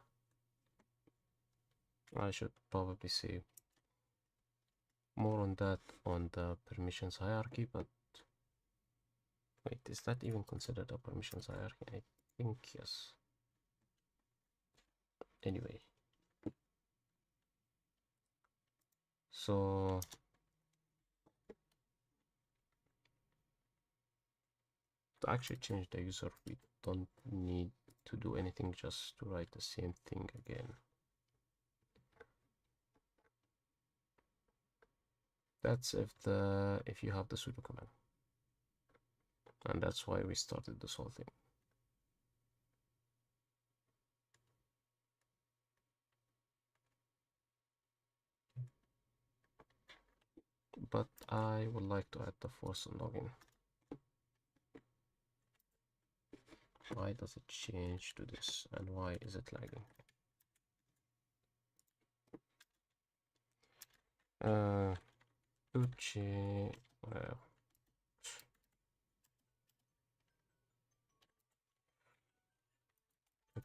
I should probably say more on that on the permissions hierarchy, but wait, is that even considered a permissions hierarchy? I think yes. Anyway, so to actually change the user, we don't need to do anything, just to write the same thing again. That's if you have the sudo command, and that's why we started this whole thing. But I would like to add the force login. Why does it change to this, and why is it lagging? To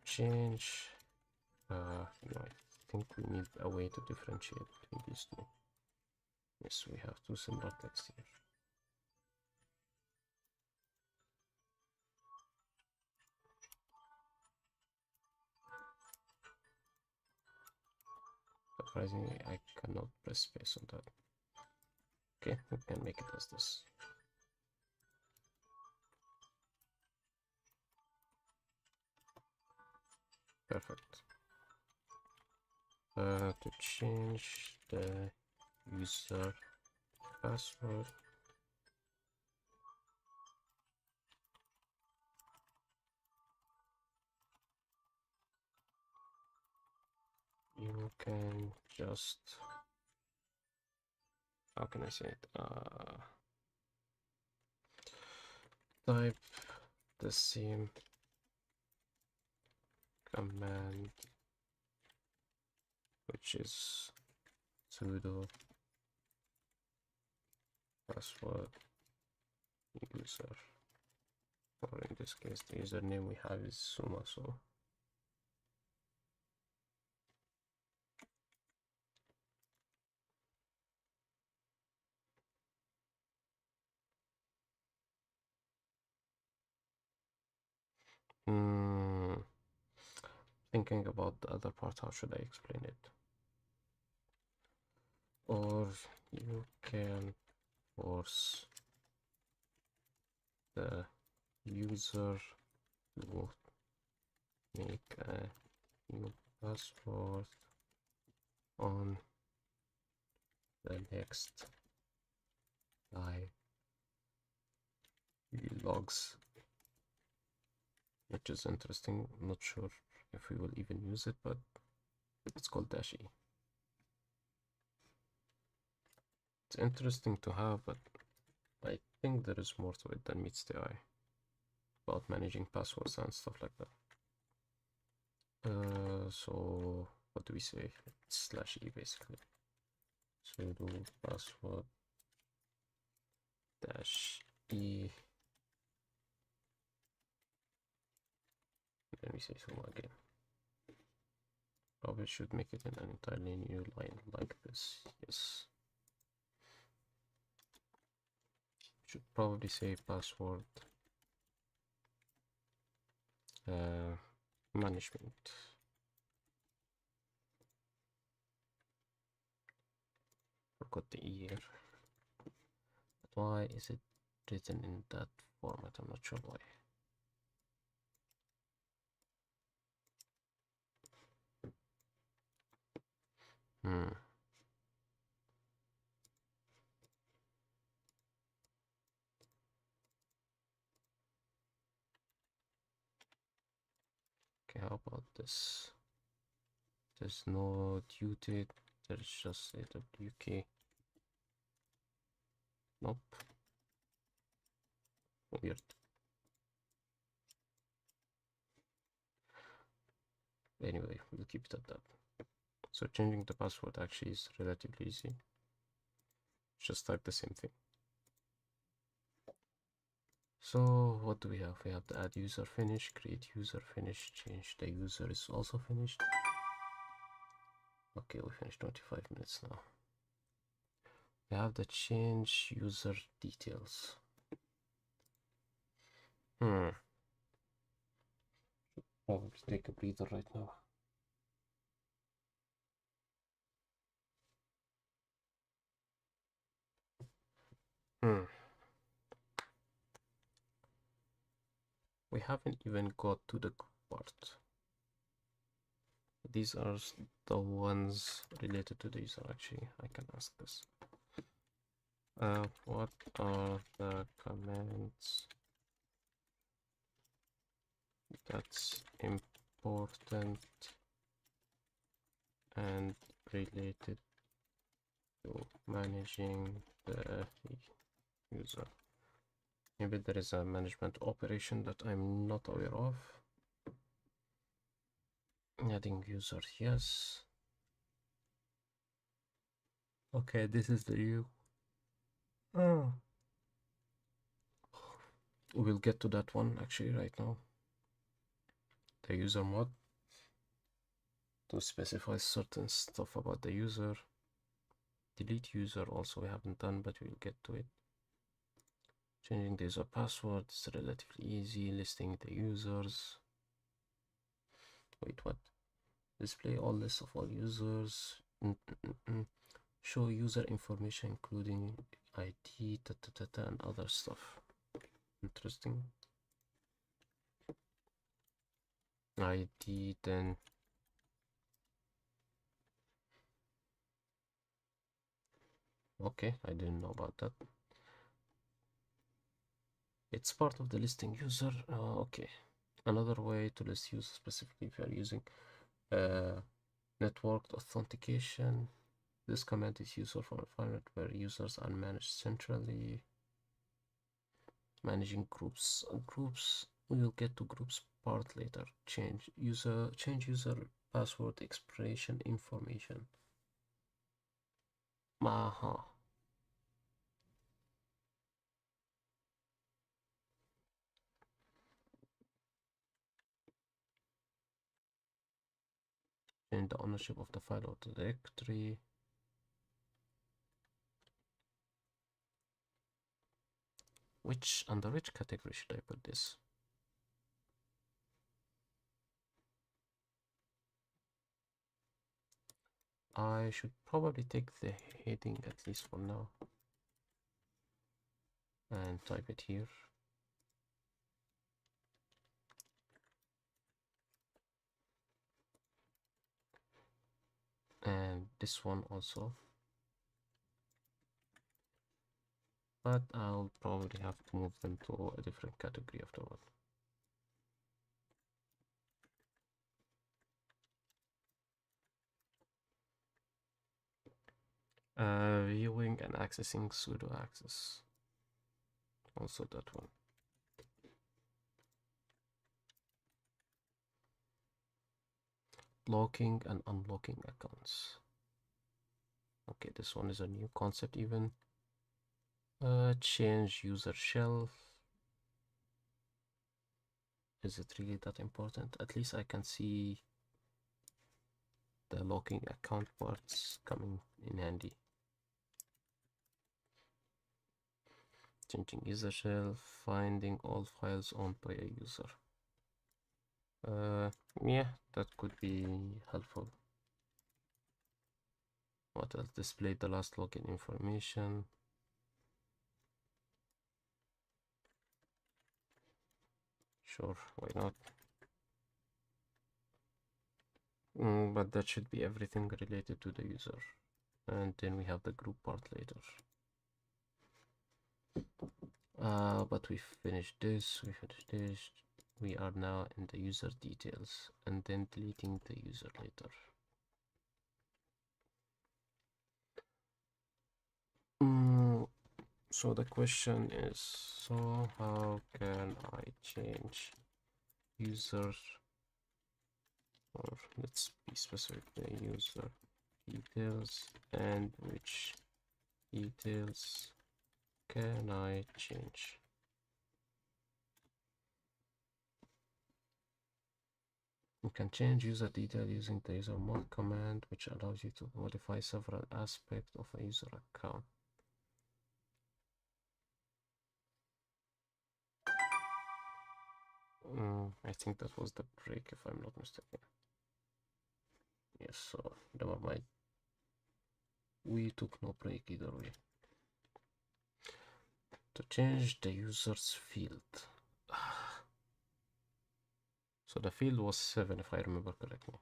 change, no, I think we need a way to differentiate between these two. Yes, we have two similar texts here. Surprisingly, I cannot press space on that. Okay, we can make it as this. Perfect. To change the user password, you can just, how can I say it? Type the same command, which is sudo password user, or in this case the username we have is souma. So thinking about the other part, how should I explain it? Or you can force the user to make a new password on the next live logs, which is interesting. I'm not sure if we will even use it, but it's called dash e. It's interesting to have, but I think there is more to it than meets the eye about managing passwords and stuff like that. So what do we say? It's /e basically. Sudo password -e. Let me say so again. Probably should make it in an entirely new line like this. Yes. Should probably say password management. Forgot the E here. But why is it written in that format? I'm not sure why. Okay, how about this? There's no due date, there's just AWK. Nope. Weird. Anyway, we'll keep it at that. So changing the password actually is relatively easy. Just type the same thing. So what do we have? We have the add user finish, create user finish, change the user is also finished. Okay, we finished 25 minutes now. We have the change user details. Probably take a breather right now. We haven't even got to the part. These are the ones related to the user. Actually, I can ask this. What are the commands that's important and related to managing the user? Maybe there is a management operation that I'm not aware of. Adding user, yes. Okay, this is the view. We'll get to that one actually right now. The user mod, to specify certain stuff about the user. Delete user also we haven't done, but we'll get to it. Changing the user password is relatively easy. Listing the users. Wait, what? Display all lists of all users. Show user information including ID, and other stuff. Interesting. ID, then okay, I didn't know about that. It's part of the listing user. Okay, another way to list users specifically if you are using networked authentication. This command is useful for environment where users are managed centrally. Managing groups. We will get to groups part later. Change user password expiration information. Aha. Change the ownership of the file or the directory. Under which category should I put this? I should probably take the heading at least for now and type it here. And this one also. But I'll probably have to move them to a different category afterward. Viewing and accessing sudo access. Also that one. Locking and unlocking accounts. Okay, this one is a new concept even. Change user shell. Is it really that important? At least I can see the locking account parts coming in handy. Changing user shell, finding all files owned by a user. Yeah, that could be helpful. What else? Display the last login information. Sure, why not? But that should be everything related to the user. And then we have the group part later. But we finished this, we are now in the user details and then deleting the user later. So the question is, so how can I change user, or let's be specific, the user details, and which details can I change? You can change user detail using the user mod command, which allows you to modify several aspects of a user account. I think that was the break, if I'm not mistaken. Yes, so never mind. We took no break either way. To change the user's field. So the field was 7, if I remember correctly.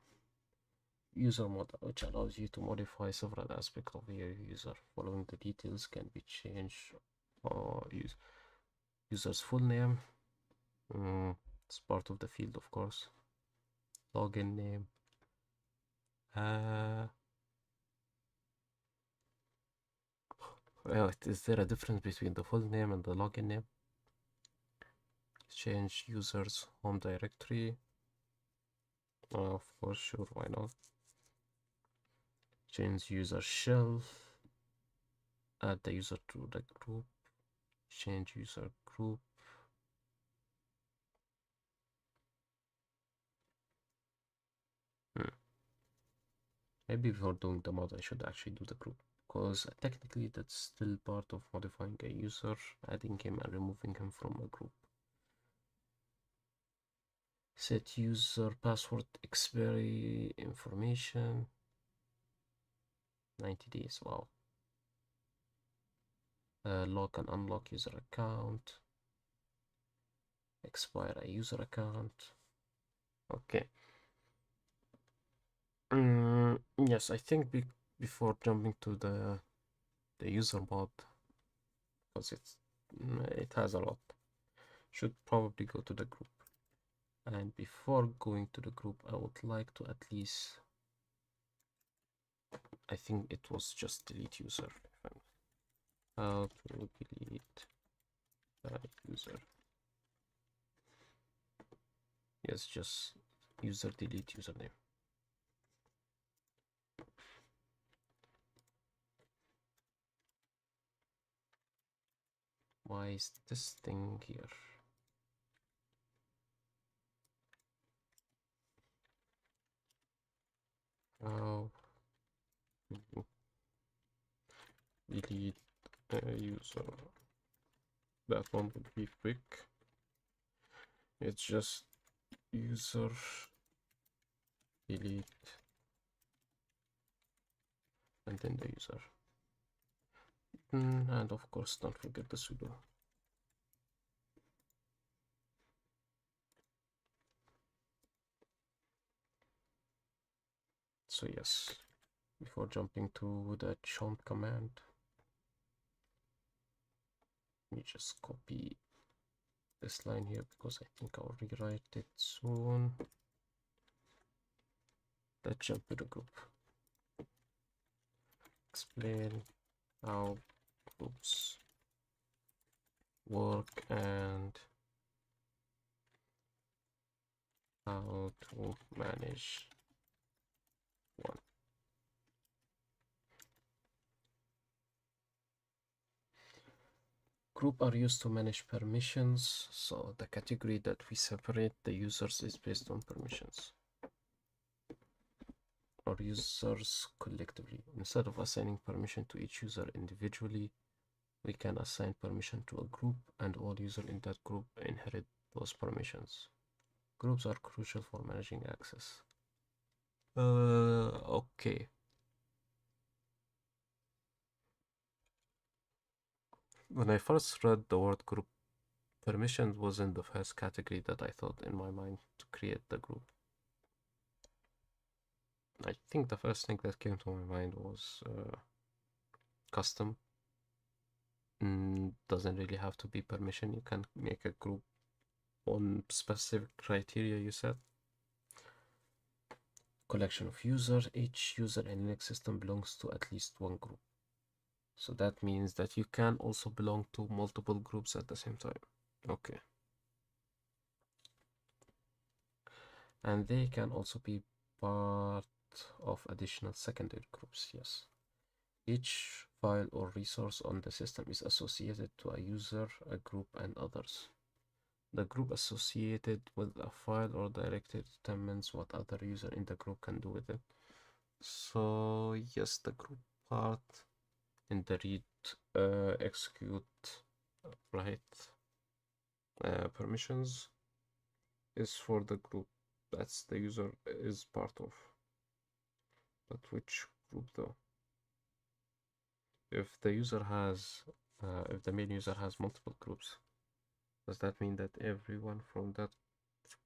User mod, which allows you to modify several aspects of your user. Following the details can be changed or user's full name. It's part of the field, of course. Login name. Well, is there a difference between the full name and the login name? Change user's home directory. Of course, sure, why not? Change user shell. Add the user to the group. Change user group. Maybe before doing the mod, I should actually do the group, because technically that's still part of modifying a user, adding him and removing him from a group. Set user password expiry information. 90 days, wow. Lock and unlock user account. Expire a user account. Okay. Yes, I think before jumping to the user mod, because it has a lot, should probably go to the group. And before going to the group, I would like to at least, I think it was just delete user. How to delete the user? Yes, just user delete username. Why is this thing here? How to delete a user? That one would be quick. It's just user delete and then the user. And of course, don't forget the sudo. So yes, before jumping to the chomp command, let me just copy this line here because I think I'll rewrite it soon. Let's jump to the group. Explain how groups work and how to manage one. Group are used to manage permissions, so the category that we separate the users is based on permissions or users collectively. Instead of assigning permission to each user individually, we can assign permission to a group and all users in that group inherit those permissions. Groups are crucial for managing access. Okay. When I first read the word group, permission wasn't the first category that I thought in my mind to create the group. I think the first thing that came to my mind was custom. Doesn't really have to be permission. You can make a group on specific criteria you set. Collection of users. Each user in Linux system belongs to at least one group. So that means that you can also belong to multiple groups at the same time. Okay. And they can also be part of additional secondary groups, yes. Each file or resource on the system is associated to a user, a group, and others. The group associated with a file or directory determines what other user in the group can do with it. So yes, the group part in the read execute write permissions is for the group that's the user is part of. But which group though? If the user has if the main user has multiple groups, does that mean that everyone from that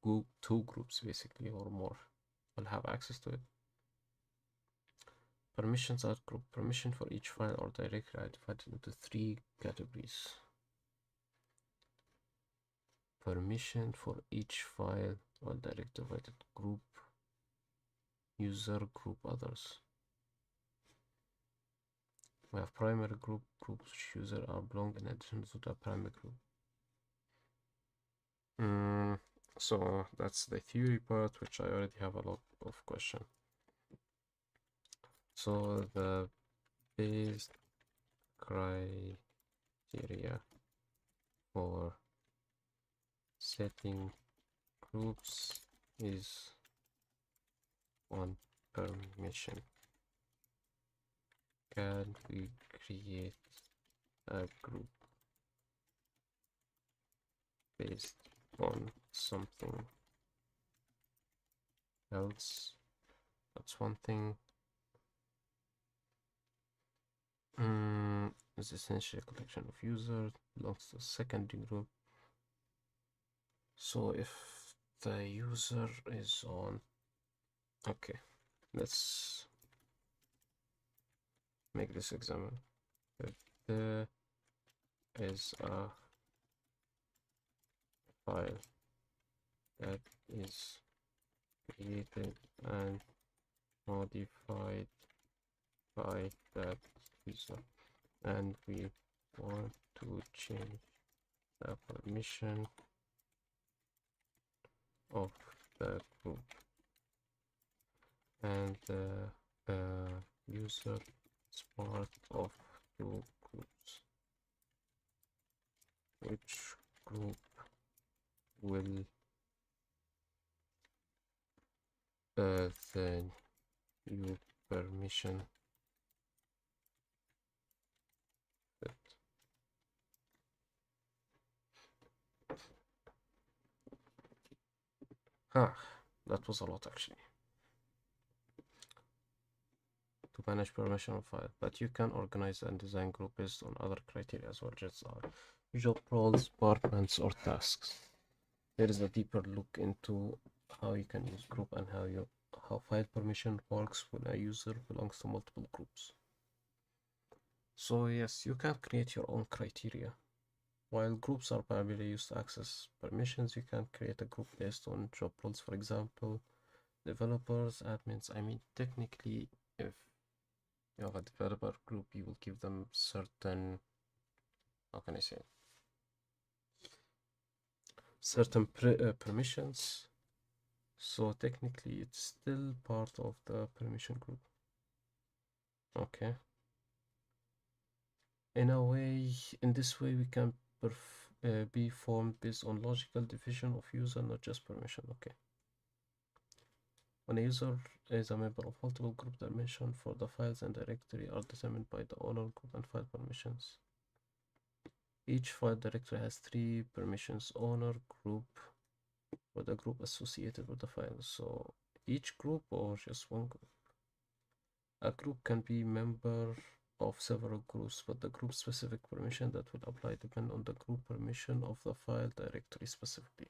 group, two groups basically or more, will have access to it? Permissions are group permission for each file or directory are divided into three categories. Permission for each file or directory divided group, user, group, others. We have primary group, groups which user are belong in addition to the primary group. So that's the theory part, which I already have a lot of question. So the base criteria for setting groups is one permission. Can we create a group based on something else? That's one thing. Is essentially a collection of users, belongs to a secondary group. So if the user is on, okay, let's make this example. If there is a file that is created and modified by that user, and we want to change the permission of the group, and the user is part of two groups, which group will the new permission set? That was a lot actually. To manage permission of file, but you can organize and design group based on other criteria as well, just job roles, departments, or tasks. There is a deeper look into how you can use group and how file permission works when a user belongs to multiple groups. So yes, you can create your own criteria. While groups are primarily used to access permissions, you can create a group based on job roles, for example, developers, admins. I mean, technically, if you have a developer group, you will give them certain, how can I say, certain permissions. So technically, it's still part of the permission group. Okay. In a way, in this way, we can be formed based on logical division of user, not just permission. Okay. When a user is a member of multiple group, dimension for the files and directory are determined by the owner group and file permissions. Each file directory has 3 permissions: owner, group, or the group associated with the file. So each group or just one group? A group can be member of several groups, but the group specific permission that will apply depend on the group permission of the file directory specifically.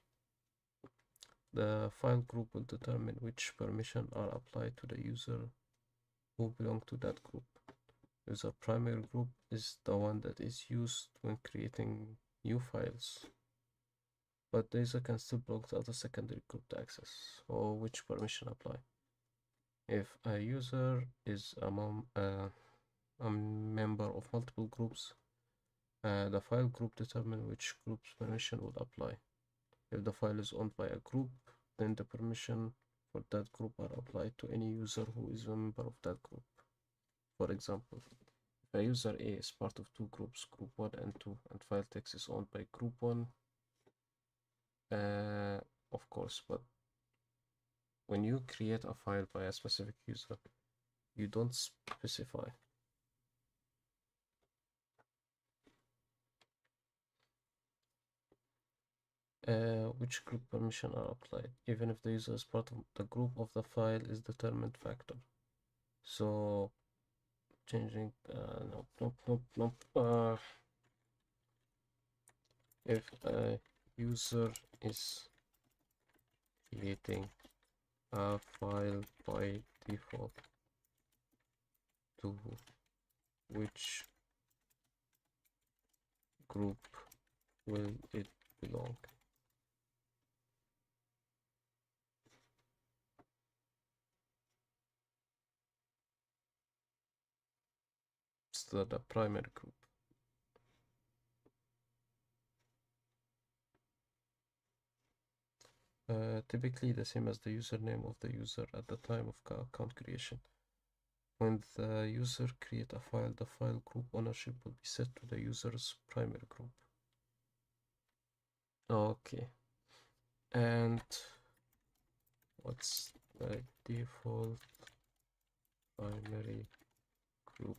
The file group will determine which permission are applied to the user who belong to that group. User primary group is the one that is used when creating new files, but the user can still block the other secondary group to access. Or which permission apply? If a user is a member of multiple groups, the file group determines which group's permission will apply. If the file is owned by a group, then the permission for that group are applied to any user who is a member of that group. For example, if a user A is part of 2 groups, group 1 and 2, and file text is owned by group 1, of course, but when you create a file by a specific user, you don't specify. Which group permission are applied, even if the user is part of the group of the file is determined factor. So changing, nope. If a user is creating a file by default, to which group will it belong? So the primary group. Typically the same as the username of the user at the time of account creation. When the user create a file, the file group ownership will be set to the user's primary group. Okay. And what's the default primary group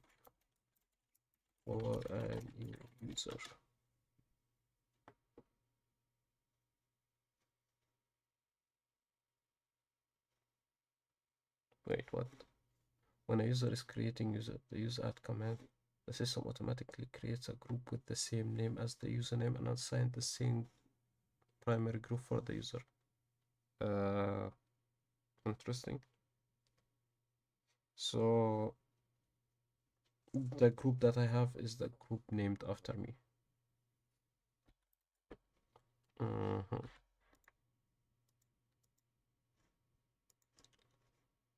for a new user? Wait, what? When a user is creating the user add command, the system automatically creates a group with the same name as the username and assigns the same primary group for the user. uh, interesting. So the group that I have is the group named after me. Mhm.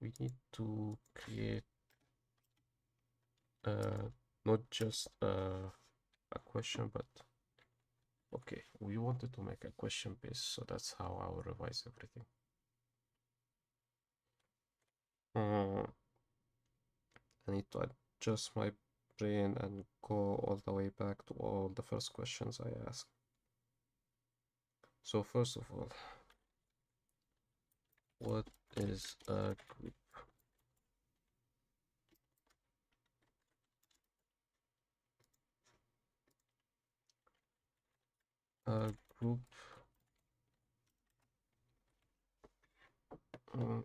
We need to create not just a question, but okay, we wanted to make a question base, so that's how I will revise everything. I need to adjust my brain and go all the way back to all the first questions I asked. So first of all, what is a group? A group, um,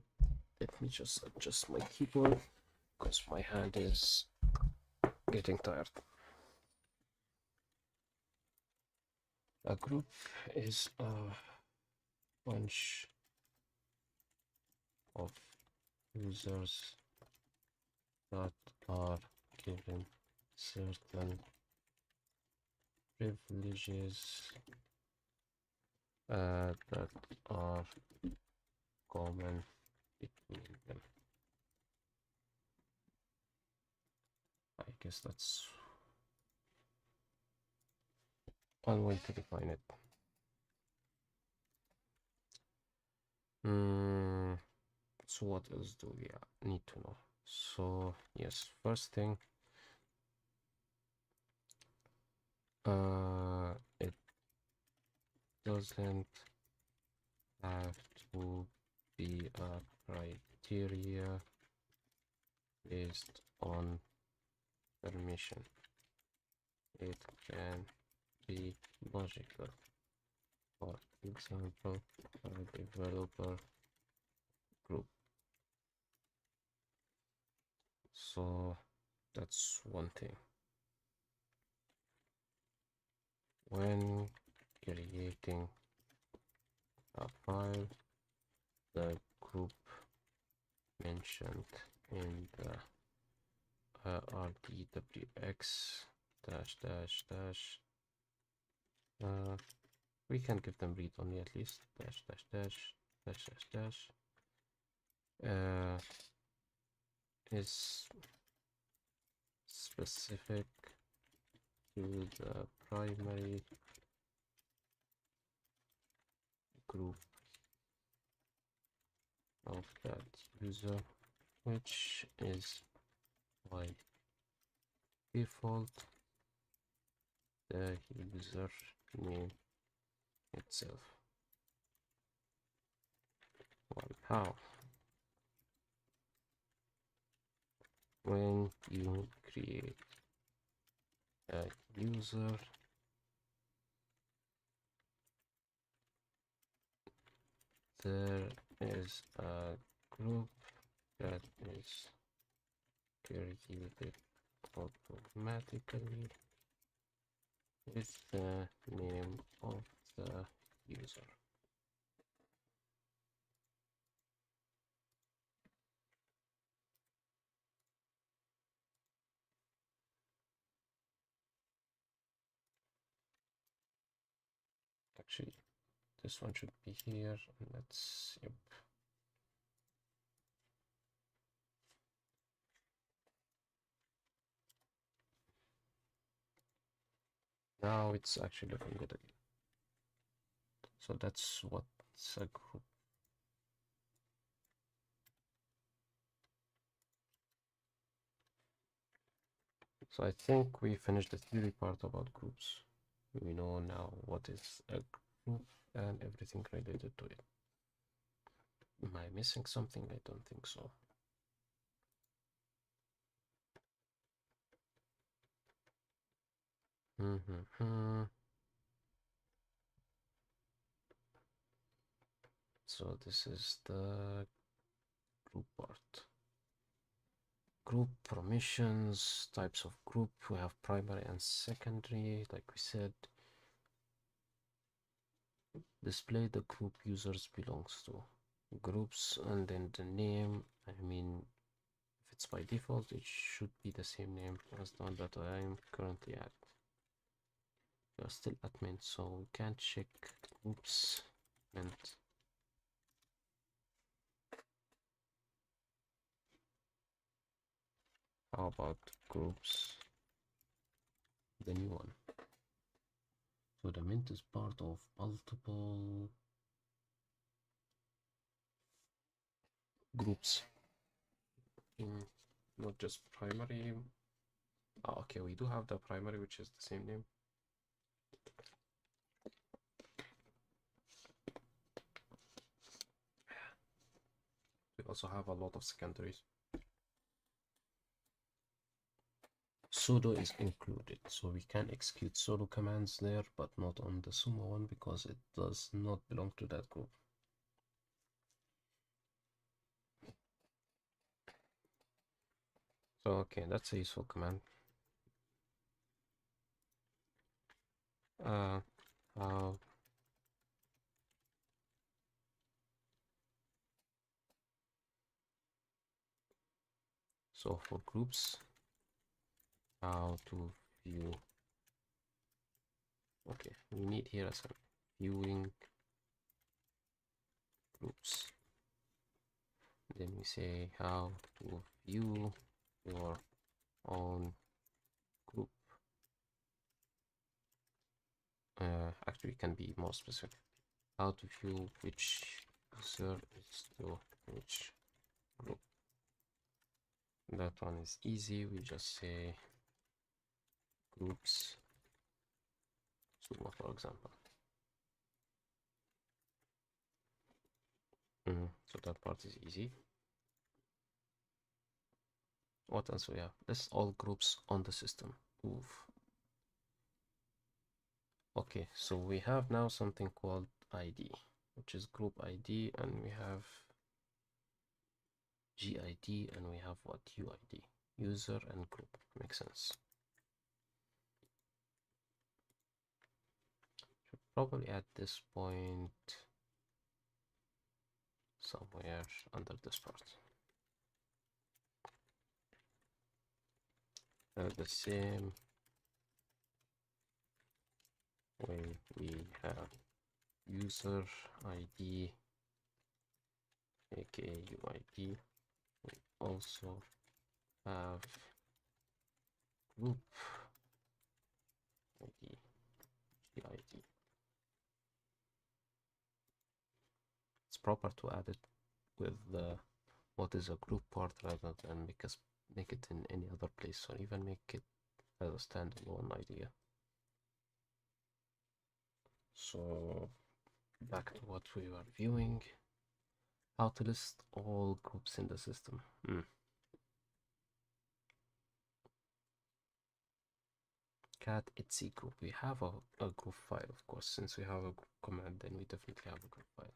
let me just adjust my keyboard because my hand is getting tired. A group is a bunch of users that are given certain privileges that are common between them. I guess that's one way to define it. So what else do we need to know? So yes, first thing, it doesn't have to be a criteria based on permission. It can be logical. For example, a developer group. So that's one thing. When creating a file, the group mentioned in the rdwx dash dash dash, we can give them read only at least, dash dash dash dash dash dash, is specific to the primary group of that user, which is by default the user name itself. Well, how? When you create a user, there is a group that is created automatically with the name of the user. Actually, this one should be here, and let's, yep. Now it's actually looking good again. So that's what's a group. So I think we finished the theory part about groups. We know now what is a group and everything related to it. Am I missing something? I don't think so. So this is the group part. Group permissions, types of group. We have primary and secondary, like we said. display the group users belongs to. Groups, and then the name, I mean, if it's by default, it should be the same name as the one that I am currently at. We are still admin, so we can't check groups and how about groups, the new one? So the mint is part of multiple groups, not just primary. Oh, okay, we do have the primary, which is the same name. We also have a lot of secondaries. Sudo is included, so we can execute sudo commands there, but not on the souma one because it does not belong to that group. So okay, that's a useful command. How so for groups, how to view. Okay, we need here as a viewing groups. Then we say how to view your own group. Actually, we can be more specific. How to view which user is to which group. That one is easy. We just say groups souma, for example. So that part is easy. What else we have? List all groups on the system. Oof. Okay, so we have now something called ID, which is group ID, and we have GID, and we have what? UID, user and group. Makes sense. Should probably at this point somewhere under this part. The same way we have user ID aka UID, we also have group ID GID. It's proper to add it with the what is a group part rather than make it in any other place, or even make it as a standalone idea. So back to what we were viewing, how to list all groups in the system. Cat etc group. We have a group file, of course. Since we have a group command, then we definitely have a group file.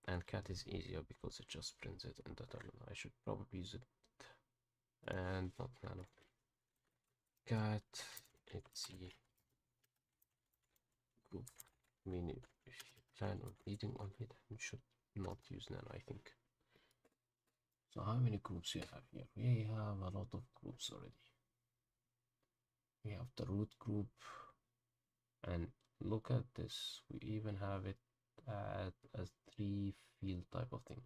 And cat is easier because it just prints it in the terminal. I should probably use it and not nano. Cat etc group. I mean, if you plan on reading on it, you should not use nano, I think. So how many groups you have here? We have a lot of groups already. We have the root group, and look at this, we even have it as 3 field type of thing.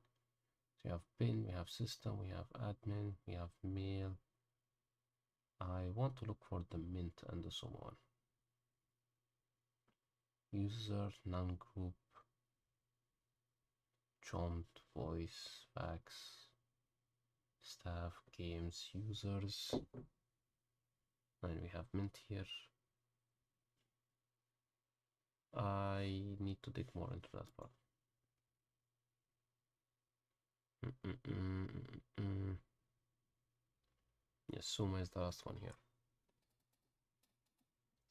So we have bin, we have system, we have admin, we have mail. I want to look for the mint and the souma one. User, non-group, chomped, voice, fax, staff, games, users, and we have mint here. I need to dig more into that part. Yes, souma is the last one here.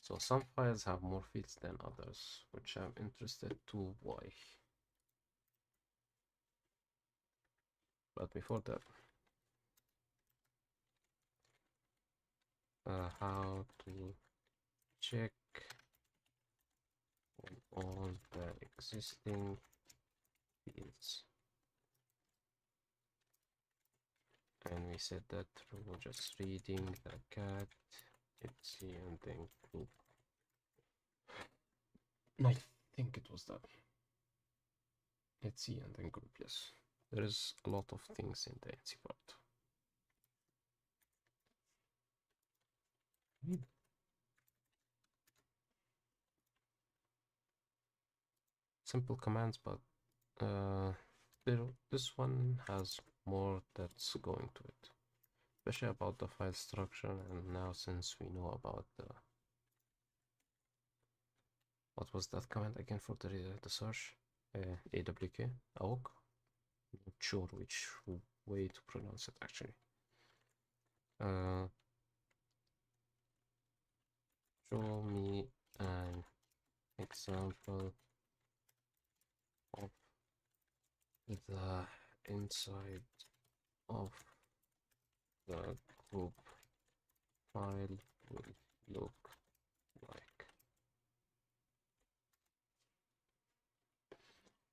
So some files have more fields than others, which I'm interested to why. But before that, how to check when all the existing fields, and we set that through just reading the cat etc and then group. I think it was that. Let's see, and then group. Yes, there is a lot of things in the etc part. Simple commands, but this one has more that's going to it, especially about the file structure. And now, since we know about the what was that command again for the search, awk, not sure which way to pronounce it actually. Show me an example of the inside of the group file will look like.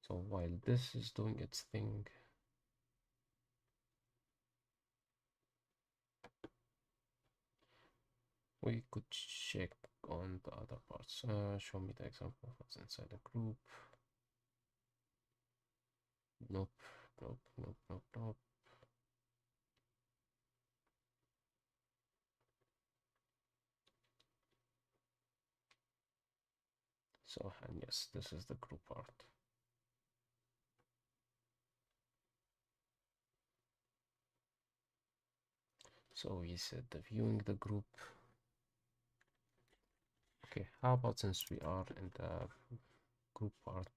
So while this is doing its thing, we could check on the other parts. Show me the example of what's inside the group. Nope, nope, nope, nope, nope. So, and yes, this is the group part. So we said the viewing the group. Okay, how about since we are in the group part,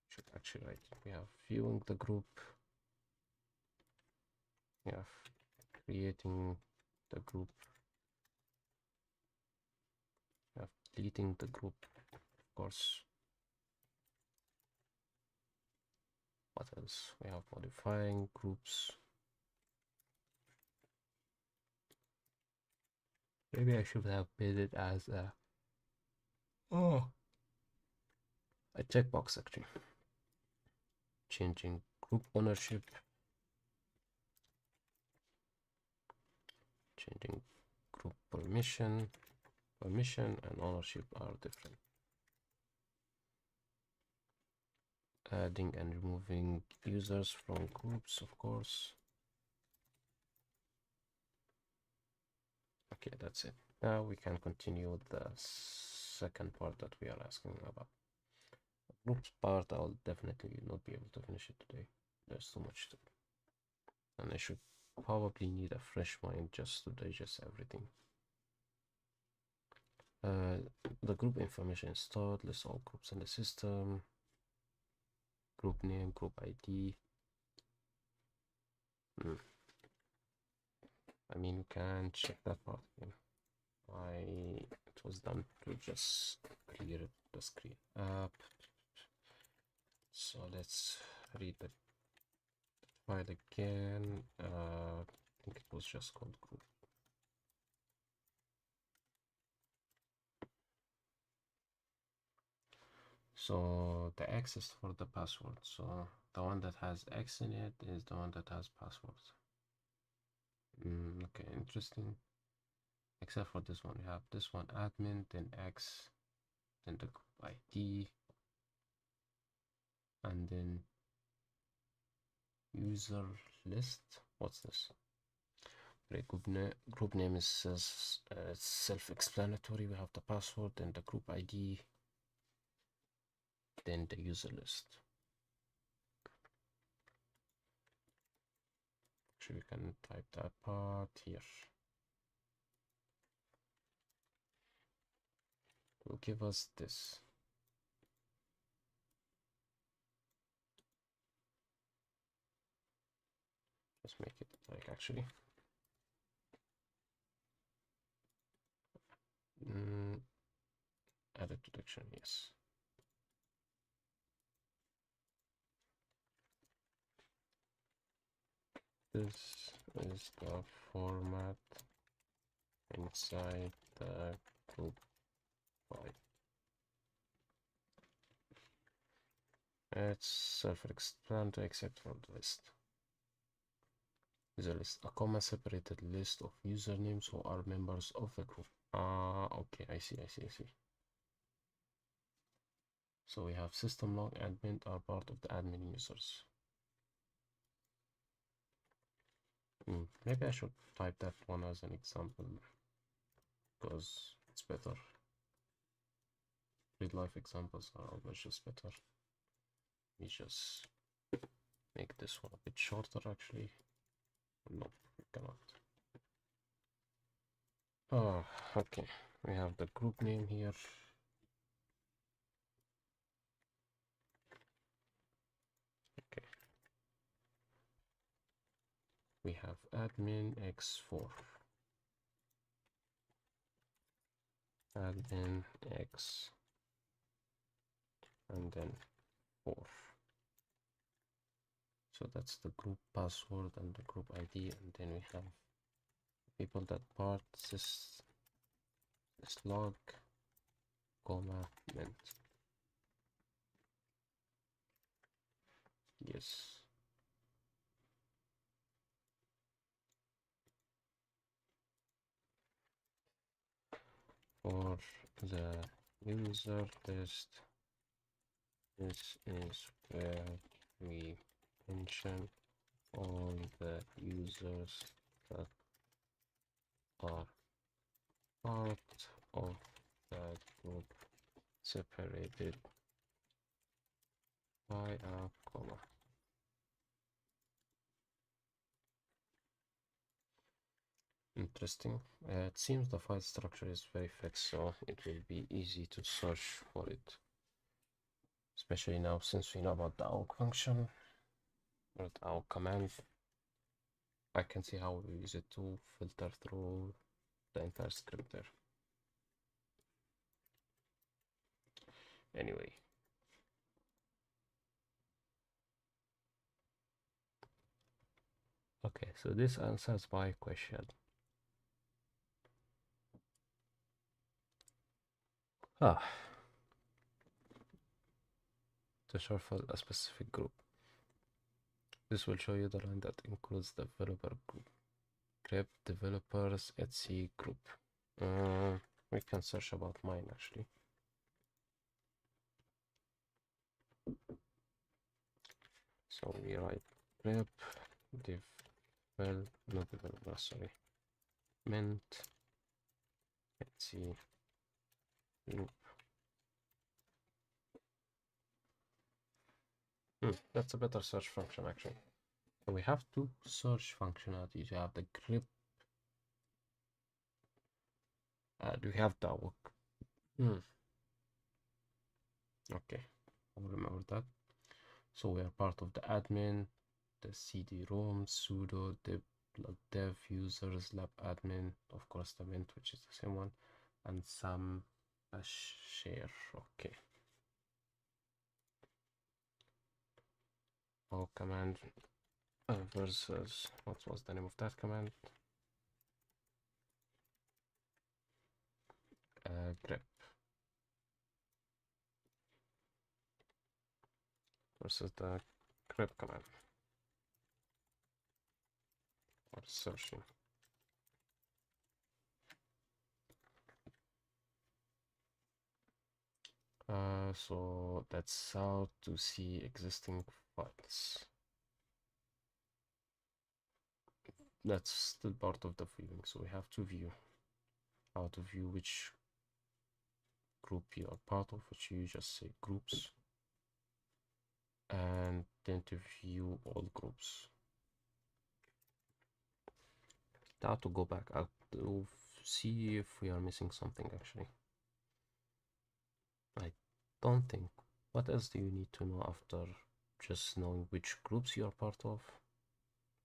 should actually write we have viewing the group, we have creating the group, we have deleting the group, of course. What else? We have modifying groups. Maybe I should have made it as a checkbox actually. Changing group ownership, changing group permission and ownership are different. Adding and removing users from groups, of course. Okay, that's it. Now we can continue with the second part that we are asking about. The groups part, I'll definitely not be able to finish it today. There's too much to do. And I should probably need a fresh mind just to digest everything. The group information is stored, lists all groups in the system, group name, group ID. I mean, you can check that part again. It was done to just clear the screen up. So let's read the file again. I think it was just called group. So the X is for the password. So the one that has X in it is the one that has password. Okay, interesting. Except for this one, we have this one admin, then X, then the group ID, and then user list. What's this? Great. Group name is self-explanatory. We have the password, then the group ID, then the user list. Actually, we can type that part here. It will give us this. Let's make it like actually. Added to dictionary, yes. This is the format inside the group file. It's self-explanatory except for the list. The list, a comma-separated list of usernames who are members of the group. Okay, I see. So we have system log admin are part of the admin users. Maybe I should type that one as an example because it's better. Real life examples are always just better. We just make this one a bit shorter actually. No, we cannot. Oh, okay. We have the group name here. Okay. We have admin x4. Admin x and then 4. So that's the group password and the group ID, and then we have people that part this log comma mint. Yes. For the user test, this is where we mention all the users that are part of that group separated by a comma. Interesting. It seems the file structure is very fixed, so it will be easy to search for it. Especially now since we know about the awk function or the awk command. I can see how we use it to filter through the entire script there. Anyway. Okay, so this answers my question. To show for a specific group. This will show you the line that includes the developer group. Grep developers etc group. We can search about mine actually. So we write grep mint etc group. That's a better search function actually. So we have two search functionalities. You have the grep. Do we have the awk? Okay, I'll remember that. So we are part of the admin, the cd-rom, sudo, dev users, lab admin, of course the mint, which is the same one, and some share. Okay. Oh, command versus what was the name of that command? Grep versus the grep command or searching. So that's how to see existing files. That's still part of the viewing. So we have to view how to view which group you are part of, which you just say groups, and then to view all groups. Now to go back out to see if we are missing something actually. I don't think. What else do you need to know after just knowing which groups you are part of?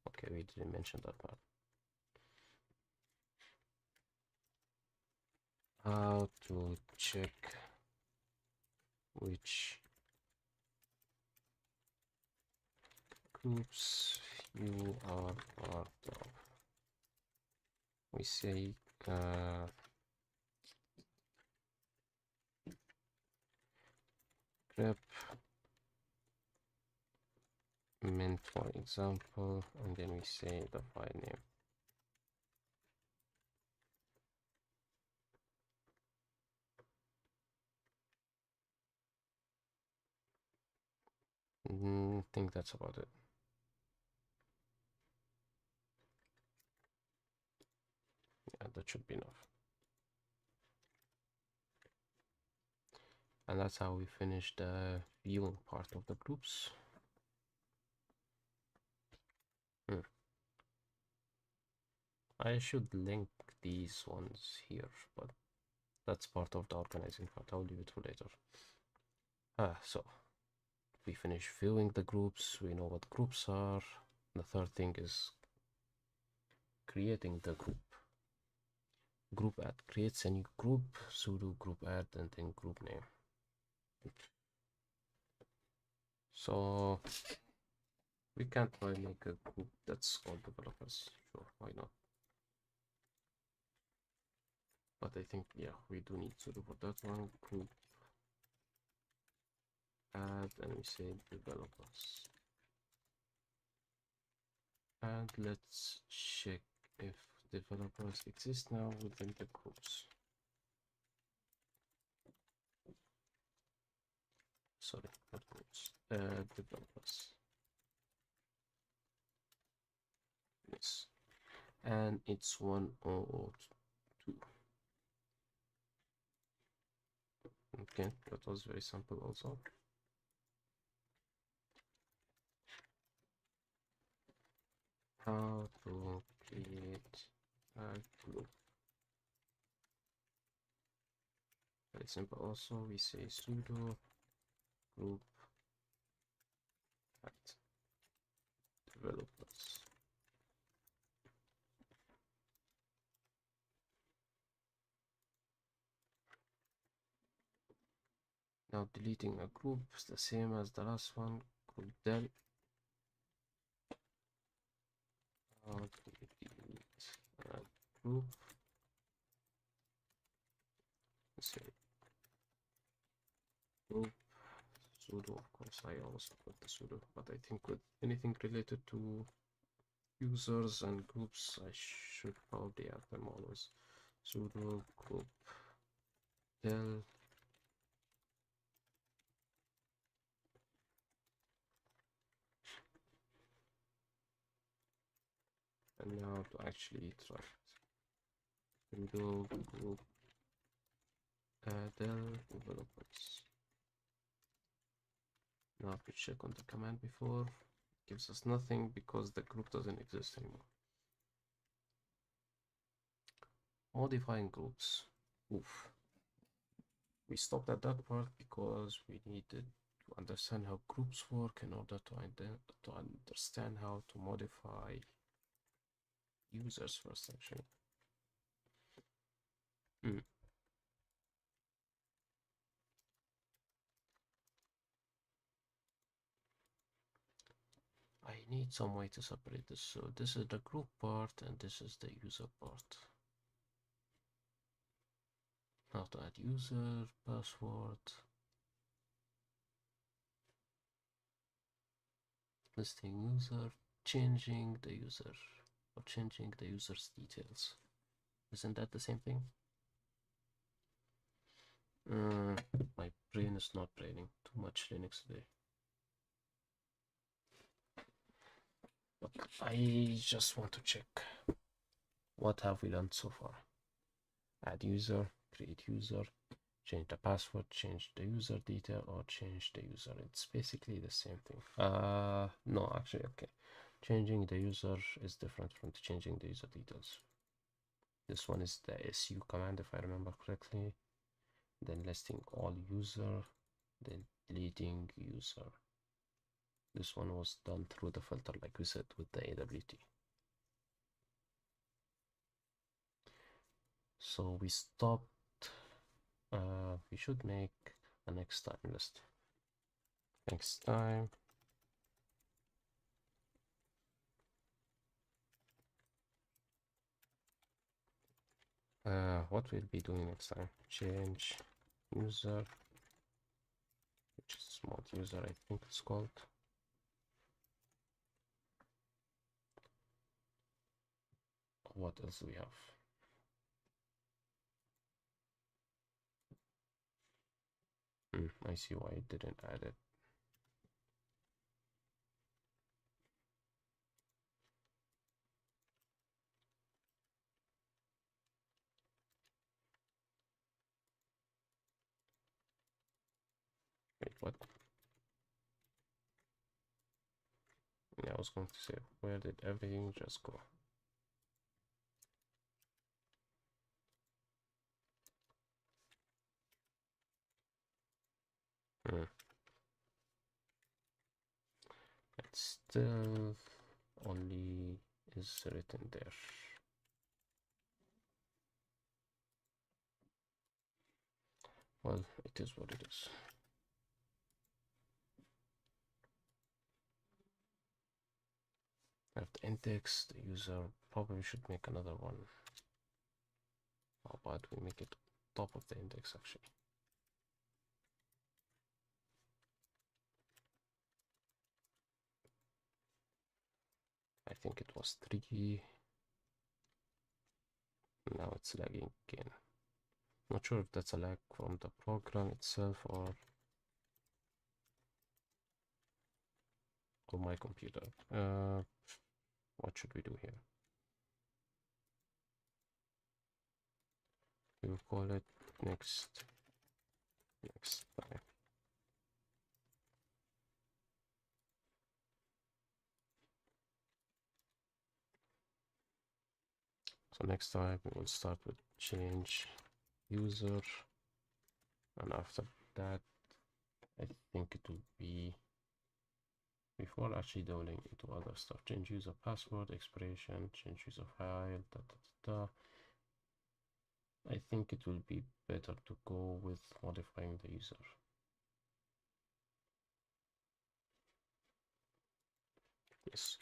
Okay, we didn't mention that part. How to check which groups you are part of. We say grep mint, for example, and then we say the file name. I think that's about it. Yeah, that should be enough. And that's how we finish the viewing part of the groups. I should link these ones here, but that's part of the organizing part. I'll leave it for later. So we finish viewing the groups. We know what groups are. The third thing is creating the group. Group add creates a new group, sudo group add, and then group name. So we can try make a group that's called developers. Sure, why not? But I think, yeah, we do need sudo for that one. Group add, and we say developers. And let's check if developers exist now within the groups. Sorry, not groups. Developers. Yes. And it's 102. Okay, that was very simple also. How to create a group. Very simple also. We say sudo group add developers. Now deleting a group is the same as the last one. Group del. How to delete a group. Let's say group sudo. Of course, I always put the sudo, but I think with anything related to users and groups, I should probably add them always. Sudo group del. And now to actually try it. Sudo group del developers. Now if we check on the command before, it gives us nothing because the group doesn't exist anymore. Modifying groups. Oof. We stopped at that part because we needed to understand how groups work in order to understand how to modify users first, actually. I need some way to separate this. So this is the group part and this is the user part. How to add user, password, listing user, changing the user, or changing the user's details. Isn't that the same thing? My brain is not braining. Too much Linux today. But I just want to check. What have we done so far? Add user, create user, change the password, change the user detail, or change the user. It's basically the same thing. No, actually, okay. Changing the user is different from changing the user details. This one is the su command, if I remember correctly. Then listing all user, then deleting user. This one was done through the filter, like we said, with the AWT. So we stopped. We should make a next time list. Next time. What we'll be doing next time? Change user, which is mod user, I think it's called. what else do we have? I see why it didn't add it. Wait, what? Yeah, I was going to say, where did everything just go? It still only is written there. Well, it is what it is. I have the index, the user probably should make another one. How about we make it top of the index actually? I think it was 3. Now it's lagging again. Not sure if that's a lag from the program itself or my computer. What should we do here? We will call it next time. So next time we will start with change user, and after that I think it will be, before actually delving into other stuff, change user password, expiration, change user file, I think it will be better to go with modifying the user. Yes,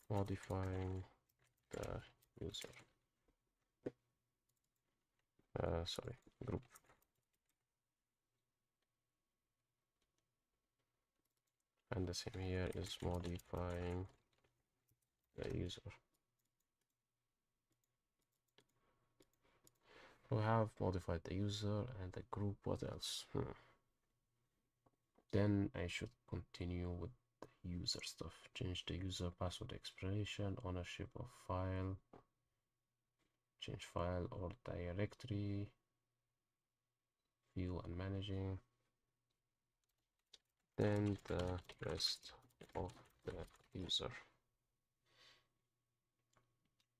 modifying the user. Sorry, group. And the same here is modifying the user. We have modified the user and the group. What else? Then I should continue with the user stuff. Change the user password, expiration, ownership of file, change file or directory, view and managing, then the rest of the user,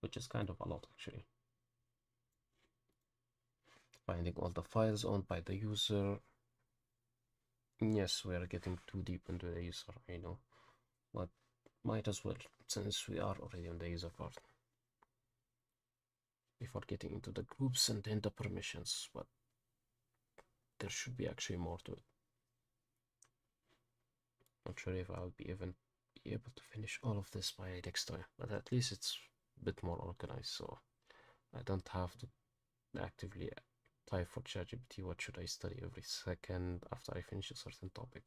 which is kind of a lot actually. Finding all the files owned by the user. Yes, we are getting too deep into the user, I know, but might as well since we are already on the user part before getting into the groups and then the permissions, but there should be actually more to it. Not sure if I'll be even be able to finish all of this by next time, but at least it's a bit more organized, so I don't have to actively type for ChatGPT what should I study every second after I finish a certain topic.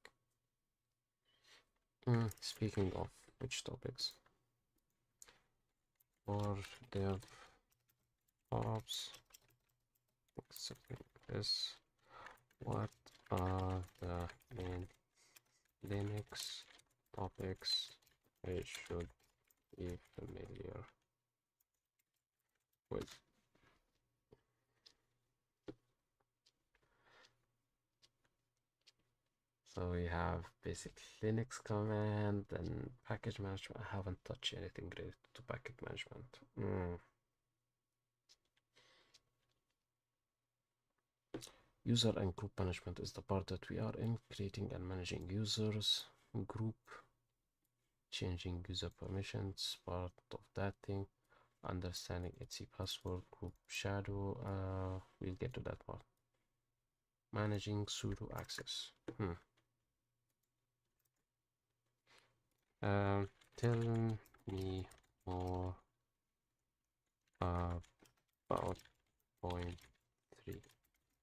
Speaking of which topics, for dev ops, is what are the main Linux topics I should be familiar with? So we have basic Linux command and package management. I haven't touched anything related to package management. User and group management is the part that we are in, creating and managing users, group, changing user permissions, part of that thing, understanding etc password, group shadow, we'll get to that part. Managing sudo access. Tell me more about point 3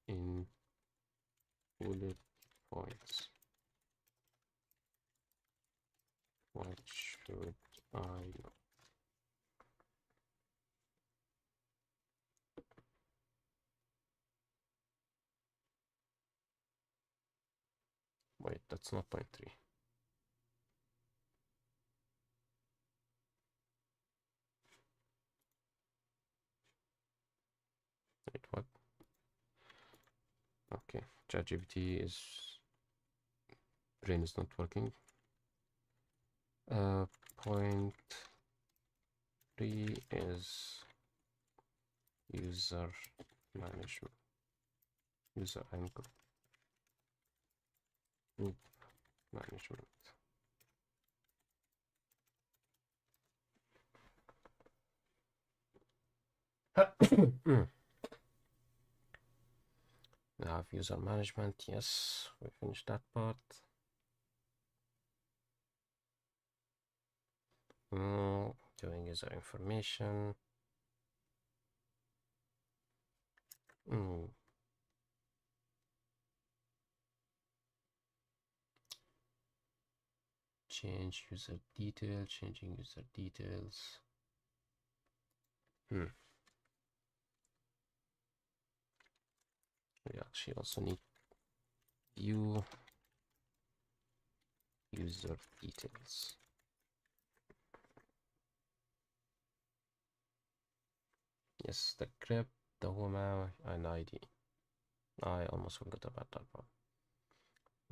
in bullet points. What should I know? Wait, that's not point 3. Wait, what? Okay, ChatGPT is brain is not working. Point 3 is user management, user and group management. We have user management. Yes, we finished that part. Doing user information. Change user detail, changing user details. We actually also need view user details. Yes, the grep, the souma, and ID. I almost forgot about that part.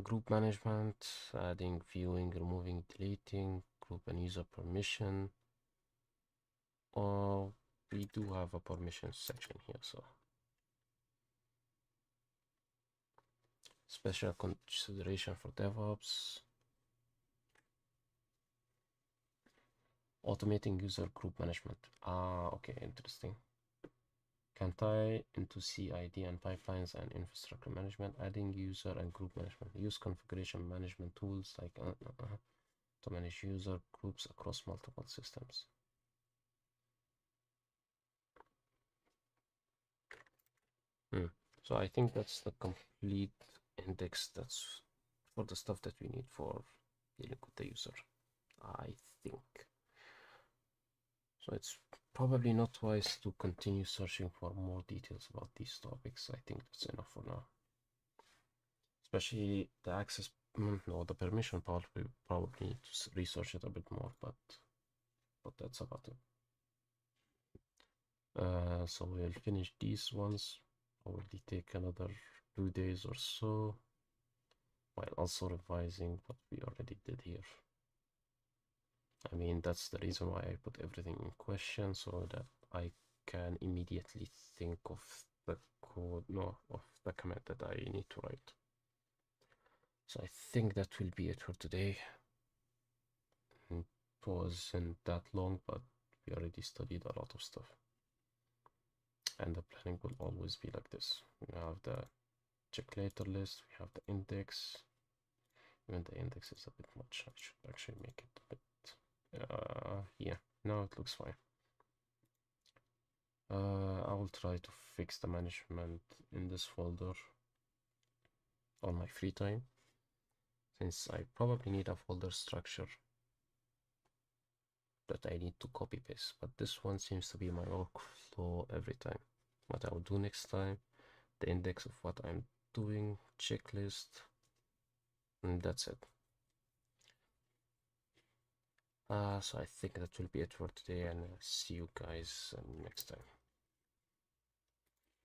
Group management, adding, viewing, removing, deleting, group and user permission. Oh, we do have a permission section here, so special consideration for DevOps. Automating user group management. Okay, interesting. Can tie into CID and pipelines and infrastructure management, adding user and group management. Use configuration management tools like to manage user groups across multiple systems. So I think that's the complete index that's for the stuff that we need for dealing with the user, I think. So it's probably not wise to continue searching for more details about these topics. I think that's enough for now. Especially the access, no, the permission part, we probably need to research it a bit more, but that's about it. So we'll finish these ones. Probably take another 2 days or so, while also revising what we already did here. I mean, that's the reason why I put everything in question, so that I can immediately think of the code, no, of the command that I need to write. So I think that will be it for today. It wasn't that long, but we already studied a lot of stuff. And the planning will always be like this. We have the check later list, we have the index. Even the index is a bit much. I should actually make it a bit, yeah, no, it looks fine. I will try to fix the management in this folder on my free time, since I probably need a folder structure that I need to copy paste, but this one seems to be my workflow every time. What I will do next time, the index of what I'm doing, checklist, and that's it. So I think that will be it for today, and see you guys next time.